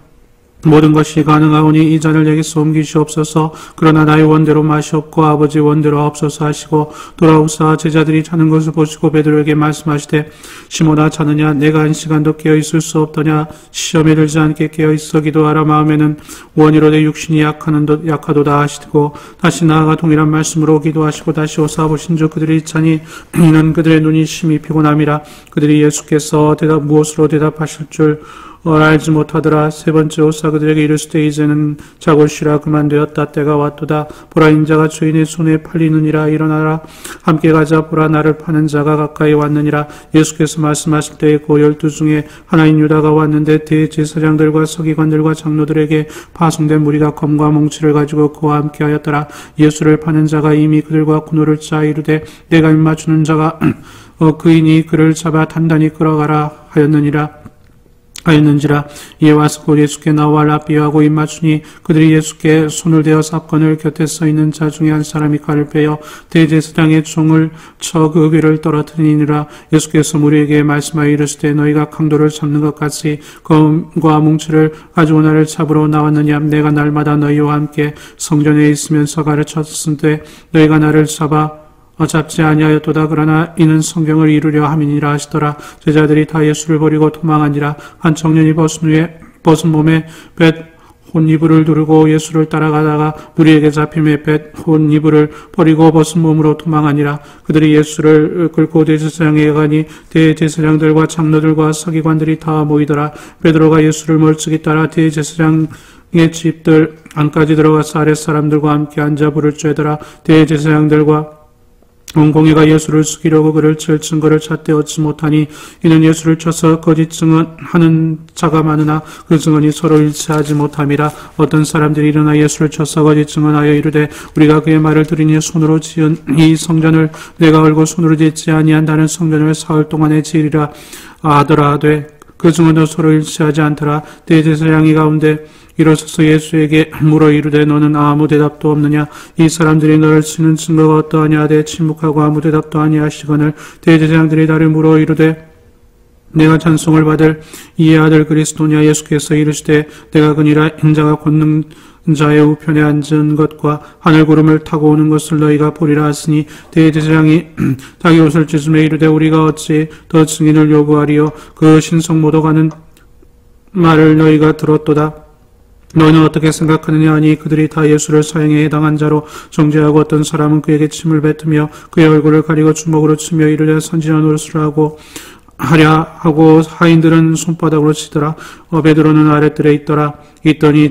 모든 것이 가능하오니 이 잔을 내게서 옮기시옵소서. 그러나 나의 원대로 마시옵고 아버지 원대로 하옵소서 하시고 돌아오사 제자들이 자는 것을 보시고 베드로에게 말씀하시되 시몬아 자느냐 내가 한 시간도 깨어 있을 수 없더냐. 시험에 들지 않게 깨어 있어 기도하라. 마음에는 원이로되 육신이 약하도다 하시고 다시 나아가 동일한 말씀으로 기도하시고 다시 오사 보신즉 그들이 자니 이는 그들의 눈이 심히 피곤함이라. 그들이 예수께서 무엇으로 대답하실 줄 알지 못하더라. 3번째 오사 그들에게 이르시되 이제는 자고 쉬라. 그만되었다. 때가 왔도다. 보라 인자가 주인의 손에 팔리느니라. 일어나라. 함께 가자. 보라 나를 파는 자가 가까이 왔느니라. 예수께서 말씀하실 때에 그 12 중에 하나인 유다가 왔는데 대제사장들과 서기관들과 장로들에게 파송된 무리가 검과 몽치를 가지고 그와 함께 하였더라. 예수를 파는 자가 이미 그들과 군호를 짜 이르되 내가 입맞추는 자가 그이니 그를 잡아 단단히 끌어가라 하였는지라. 이에 와서 곧 예수께 나와 랍비하고 입맞추니 그들이 예수께 손을 대어 사건을 곁에 서 있는 자 중에 한 사람이 칼을 빼어 대제사장의 총을 쳐 그 귀를 떨어뜨리니라. 예수께서 무리에게 말씀하여 이르시되 너희가 강도를 잡는 것 같이 검과 뭉치를 가지고 나를 잡으러 나왔느냐. 내가 날마다 너희와 함께 성전에 있으면서 가르쳤은데 너희가 나를 잡지 아니하였도다. 그러나 이는 성경을 이루려 함이니라 하시더라. 제자들이 다 예수를 버리고 도망하니라. 한 청년이 벗은 몸에 뱃-혼이불을 두르고 예수를 따라가다가 무리에게 잡힘에 뱃-혼이불을 버리고 벗은 몸으로 도망하니라. 그들이 예수를 끌고 대제사장에게 가니 대제사장들과 장로들과 서기관들이 다 모이더라. 베드로가 예수를 멀찍이 따라 대제사장의 집들 안까지 들어가서 아랫사람들과 함께 앉아 불을 쬐더라. 대제사장들과 온 공회가 예수를 죽이려고 그를 칠 증거를 찾되 얻지 못하니 이는 예수를 쳐서 거짓 증언하는 자가 많으나 그 증언이 서로 일치하지 못함이라. 어떤 사람들이 일어나 예수를 쳐서 거짓 증언하여 이르되 우리가 그의 말을 들으니 손으로 지은 이 성전을 내가 얼고 손으로 짓지 아니한다는 성전을 사흘 동안에 지으리라 하더라되 그 증언도 서로 일치하지 않더라. 대제사장이 가운데 일어서서 예수에게 물어 이르되 너는 아무 대답도 없느냐. 이 사람들이 너를 치는 증거가 어떠하냐 하되 침묵하고 아무 대답도 아니하시거늘 대제사장들이 다를 물어 이르되 내가 찬송을 받을 이의 아들 그리스도냐. 예수께서 이르시되 내가 그니라. 인자가 권능 자의 우편에 앉은 것과 하늘 구름을 타고 오는 것을 너희가 보리라 하시니 대제사장이 자기 옷을 찢으며 이르되 우리가 어찌 더 증인을 요구하리요. 그 신성모독하는 말을 너희가 들었도다. 너희는 어떻게 생각하느냐 하니 그들이 다 예수를 사형에 해당한 자로 정죄하고 어떤 사람은 그에게 침을 뱉으며 그의 얼굴을 가리고 주먹으로 치며 이르되 선지자 노릇을 하랴 하고 하인들은 손바닥으로 치더라. 베드로는 아랫뜰에 있더니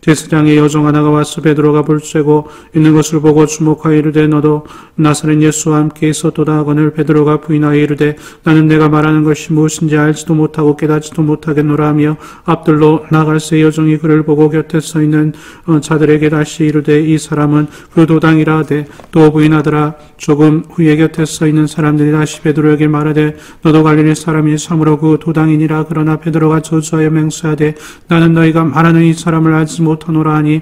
제사장의 여종 하나가 와서 베드로가 불 쬐고 있는 것을 보고 주목하여 이르되 너도 나사렛 예수와 함께 있었도다 하거늘 베드로가 부인하여 이르되 나는 내가 말하는 것이 무엇인지 알지도 못하고 깨닫지도 못하겠노라 하며 앞들로 나갈새 여종이 그를 보고 곁에 서 있는 자들에게 다시 이르되 이 사람은 그 도당이라 하되 또 부인하더라. 조금 후에 곁에 서 있는 사람들이 다시 베드로에게 말하되 너도 갈릴리 사람이 참으로 그 도당이니라. 그러나 베드로가 저주하여 맹세하되 나는 너희가 말하는 이 사람을 알지 못하노라 하니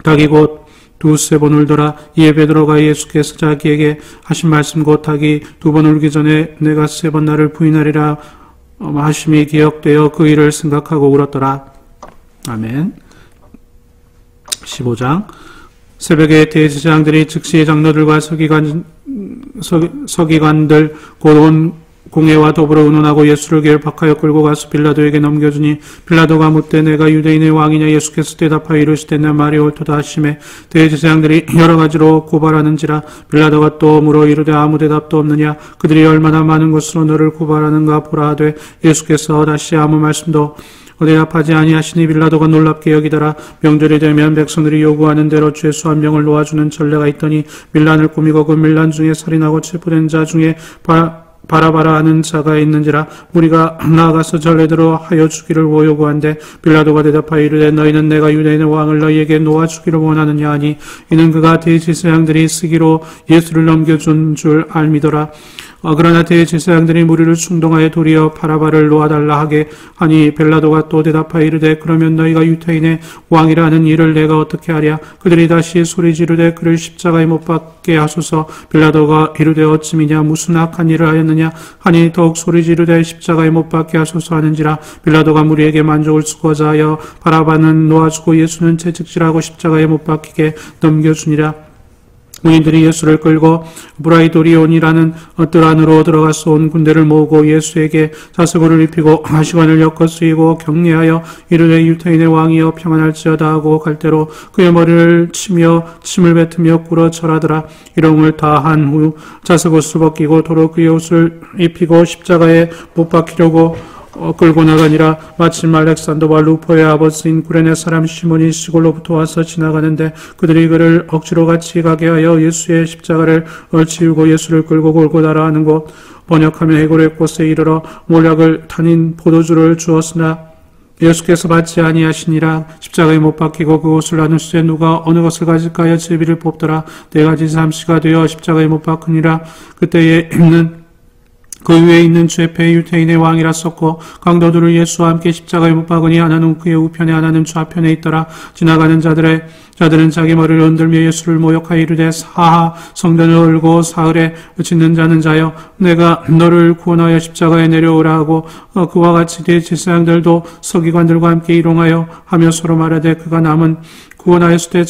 닭이 곧 2-3번 울더라. 이에 베드로가 예수께서 자기에게 하신 말씀 곧 닭이 2번 울기 전에 내가 3번 나를 부인하리라 하심이 기억되어 그 일을 생각하고 울었더라. 아멘. 15장 새벽에 대제사장들이 즉시 장로들과 서기관들 곧 온 공회와 더불어 의논하고 예수를 결박하여 끌고 가서 빌라도에게 넘겨주니 빌라도가 묻되 내가 유대인의 왕이냐. 예수께서 대답하여 이르시되 내 말이 옳도다 하시매 대제사장들이 여러 가지로 고발하는지라. 빌라도가 또 물어 이르되 아무 대답도 없느냐. 그들이 얼마나 많은 것으로 너를 고발하는가 보라 하되 예수께서 다시 아무 말씀도 대답하지 아니하시니 빌라도가 놀랍게 여기더라. 명절이 되면 백성들이 요구하는 대로 죄수 한 명을 놓아주는 전례가 있더니 밀란을 꾸미고 그 밀란 중에 살인하고 체포된 자 중에 바라바라 하는 자가 있는지라. 무리가 나아가서 전례대로 하여 주기를 요구한데 빌라도가 대답하여 이르되 너희는 내가 유대인의 왕을 너희에게 놓아주기를 원하느냐 하니 이는 그가 대제사장들이 쓰기로 예수를 넘겨준 줄 알미더라. 그러나 대제사장들이 무리를 충동하여 도리어 바라바를 놓아달라 하게 하니 빌라도가 또 대답하여 이르되 그러면 너희가 유대인의 왕이라 하는 일을 내가 어떻게 하랴. 그들이 다시 소리 지르되 그를 십자가에 못 박게 하소서. 빌라도가 이르되 어찌미냐 무슨 악한 일을 하였느냐 하니 더욱 소리 지르되 십자가에 못 박게 하소서 하는지라. 빌라도가 무리에게 만족을 주고자 하여 바라바는 놓아주고 예수는 채찍질하고 십자가에 못 박히게 넘겨주니라. 군인들이 예수를 끌고 브라이도리온이라는 뜰 안으로 들어가서 온 군대를 모으고 예수에게 자석을 입히고 하시관을 엮어 쓰이고 격려하여 이르되 유대인의 왕이여 평안할지어다 하고 갈대로 그의 머리를 치며 침을 뱉으며 꿇어 절하더라. 이런 다 한 후 자석 옷을 벗기고 도로 그의 옷을 입히고 십자가에 못 박히려고 끌고 나가니라. 마침 알렉산더와 루포의 아버지인 구레네 사람 시몬이 시골로부터 와서 지나가는데 그들이 그를 억지로 같이 가게 하여 예수의 십자가를 얼치우고 예수를 끌고 골고다라 하는 곳 번역하면 해골의 곳에 이르러 몰약을 타닌 포도주를 주었으나 예수께서 받지 아니하시니라. 십자가에 못 박히고 그 옷을 나누시되 누가 어느 것을 가질까 하여 제비를 뽑더라. 네 가지 잠시가 되어 십자가에 못 박으니라. 그때에 입는 그 위에 있는 죄패 유대인의 왕이라 썼고 강도들을 예수와 함께 십자가에 못 박으니 하나는 그의 우편에 하나는 좌편에 있더라. 지나가는 자들은 자기 머리를 흔들며 예수를 모욕하여 이르되 사하 성전을 얼고 사흘에 짓는 자는 자여 내가 너를 구원하여 십자가에 내려오라 하고 그와 같이 대제사장들도 서기관들과 함께 일용하여 하며 서로 말하되 그가 남은 구원하였을 때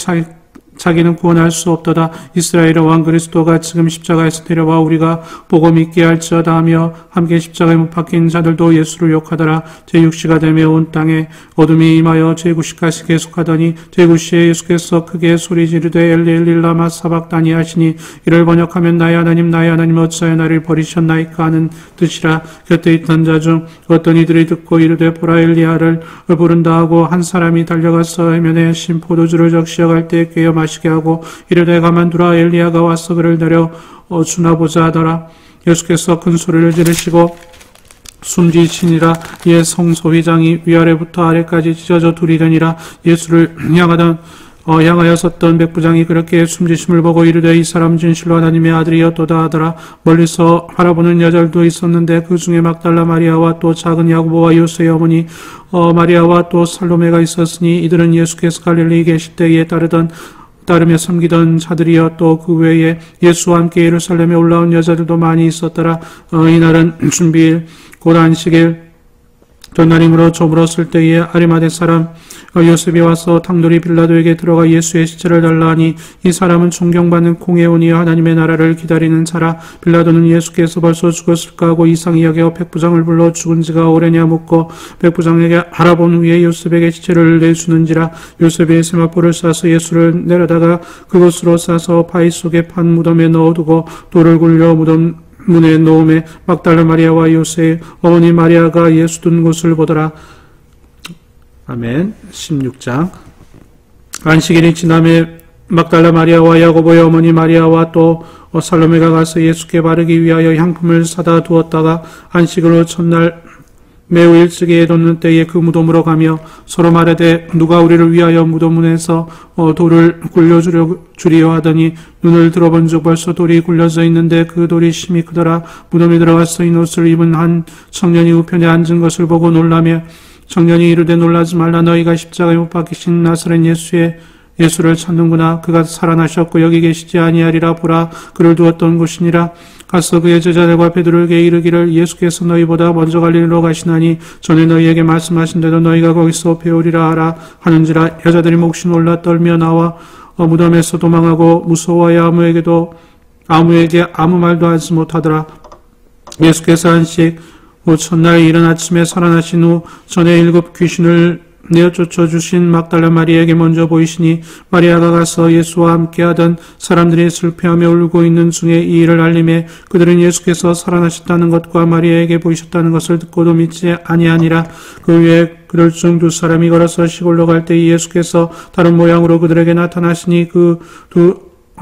자기는 구원할 수 없도다. 이스라엘의 왕 그리스도가 지금 십자가에서 내려와 우리가 보고 믿게 할지어다 하며 함께 십자가에 못 박힌 자들도 예수를 욕하더라. 제6시가 되며 온 땅에 어둠이 임하여 제9시까지 계속하더니 제9시에 예수께서 크게 소리 지르되 엘리 엘리 라마 사박다니 하시니 이를 번역하면 나의 하나님 어찌하여 나를 버리셨나이까 하는 뜻이라. 곁에 있던 자 중 어떤 이들이 듣고 이르되 보라 엘리야를 부른다 하고 한 사람이 달려가서 해면에 신 포도주를 적시어갈 때 꿰어 마시게 하고 이르되 가만두라 엘리야가 와서 그를 내려 주나 보자 하더라. 예수께서 큰 소리를 지르시고 숨지시니라. 이에 성소휘장이 위아래부터 아래까지 찢어져 둘이 되니라. 예수를 향하여 섰던 백부장이 그렇게 숨지심을 보고 이르되 이 사람 진실로 하나님의 아들이었도다 하더라. 멀리서 바라보는 여자들도 있었는데 그 중에 막달라 마리아와 또 작은 야고보와 요새의 어머니 마리아와 또 살로메가 있었으니 이들은 예수께서 갈릴리에 계실 때에 따르며 섬기던 자들이여 또 그 외에 예수와 함께 예루살렘에 올라온 여자들도 많이 있었더라. 이날은 준비일 곧 안식일 전날이므로 저물었을 때에 아리마대 사람 요셉이 와서 탕돌이 빌라도에게 들어가 예수의 시체를 달라 하니 이 사람은 존경받는 공회원이여 하나님의 나라를 기다리는 자라. 빌라도는 예수께서 벌써 죽었을까 하고 이상히 여겨 백부장을 불러 죽은 지가 오래냐 묻고 백부장에게 알아본 후에 요셉에게 시체를 내주는지라. 요셉이 세마포를 싸서 예수를 내려다가 그곳으로 싸서 바위 속에 판 무덤에 넣어두고 돌을 굴려 무덤 문에 놓음에 막달라 마리아와 요새 어머니 마리아가 예수 둔 곳을 보더라. 아멘. 16장. 안식일이 지남에 막달라 마리아와 야고보의 어머니 마리아와 또 살로메가 가서 예수께 바르기 위하여 향품을 사다 두었다가 안식일로 첫날 매우 일찍이 해돋는 때에 그 무덤으로 가며 서로 말하되 누가 우리를 위하여 무덤문에서 돌을 굴려주리요 하더니 눈을 들어본 즉 벌써 돌이 굴려져 있는데 그 돌이 심히 크더라. 무덤에 들어가서 흰 옷을 입은 한 청년이 우편에 앉은 것을 보고 놀라며 청년이 이르되 놀라지 말라. 너희가 십자가에 못 박히신 나사렛 예수를 찾는구나. 그가 살아나셨고 여기 계시지 아니하리라. 보라 그를 두었던 곳이니라. 가서 그의 제자들과 베드로에게 이르기를 예수께서 너희보다 먼저 갈릴리로 가시나니 전에 너희에게 말씀하신 대로 너희가 거기서 배우리라 하라 하는지라. 여자들이 몹시 놀라 떨며 나와 무덤에서 도망하고 무서워하여 아무에게 아무 말도 하지 못하더라. 예수께서 안식 후 첫날 이른 아침에 살아나신 후 전에 7 귀신을 내어 쫓아주신 막달라 마리아에게 먼저 보이시니 마리아가 가서 예수와 함께하던 사람들이 슬퍼하며 울고 있는 중에 이 일을 알림해 그들은 예수께서 살아나셨다는 것과 마리아에게 보이셨다는 것을 듣고도 믿지 아니하니라. 그 후에 그들 중 2사람이 걸어서 시골로 갈 때 예수께서 다른 모양으로 그들에게 나타나시니 그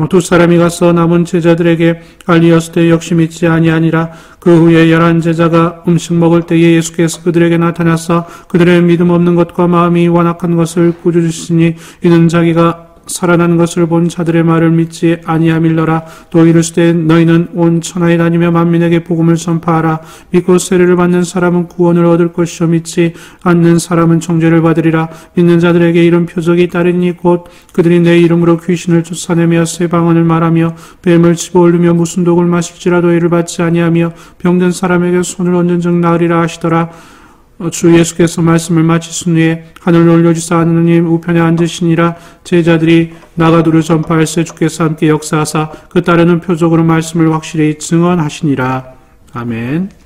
두 사람이 가서 남은 제자들에게 알리었을 때 역시 믿지 아니하니라. 그 후에 11 제자가 음식 먹을 때에 예수께서 그들에게 나타나서 그들의 믿음 없는 것과 마음이 완악한 것을 꾸짖으시니 이는 자기가 살아난 것을 본 자들의 말을 믿지 아니함일러라. 또 이르시되 너희는 온 천하에 다니며 만민에게 복음을 전파하라. 믿고 세례를 받는 사람은 구원을 얻을 것이요 믿지 않는 사람은 정죄를 받으리라. 믿는 자들에게 이런 표적이 따르니 곧 그들이 내 이름으로 귀신을 쫓아내며 새 방언을 말하며 뱀을 집어올리며 무슨 독을 마실지라도 이를 받지 아니하며 병든 사람에게 손을 얹은 즉 나으리라 하시더라. 주 예수께서 말씀을 마치신 후에 하늘로 올려주사 하느님 우편에 앉으시니라. 제자들이 나가두루 전파할세 주께서 함께 역사하사 그 따르는 표적으로 말씀을 확실히 증언하시니라. 아멘.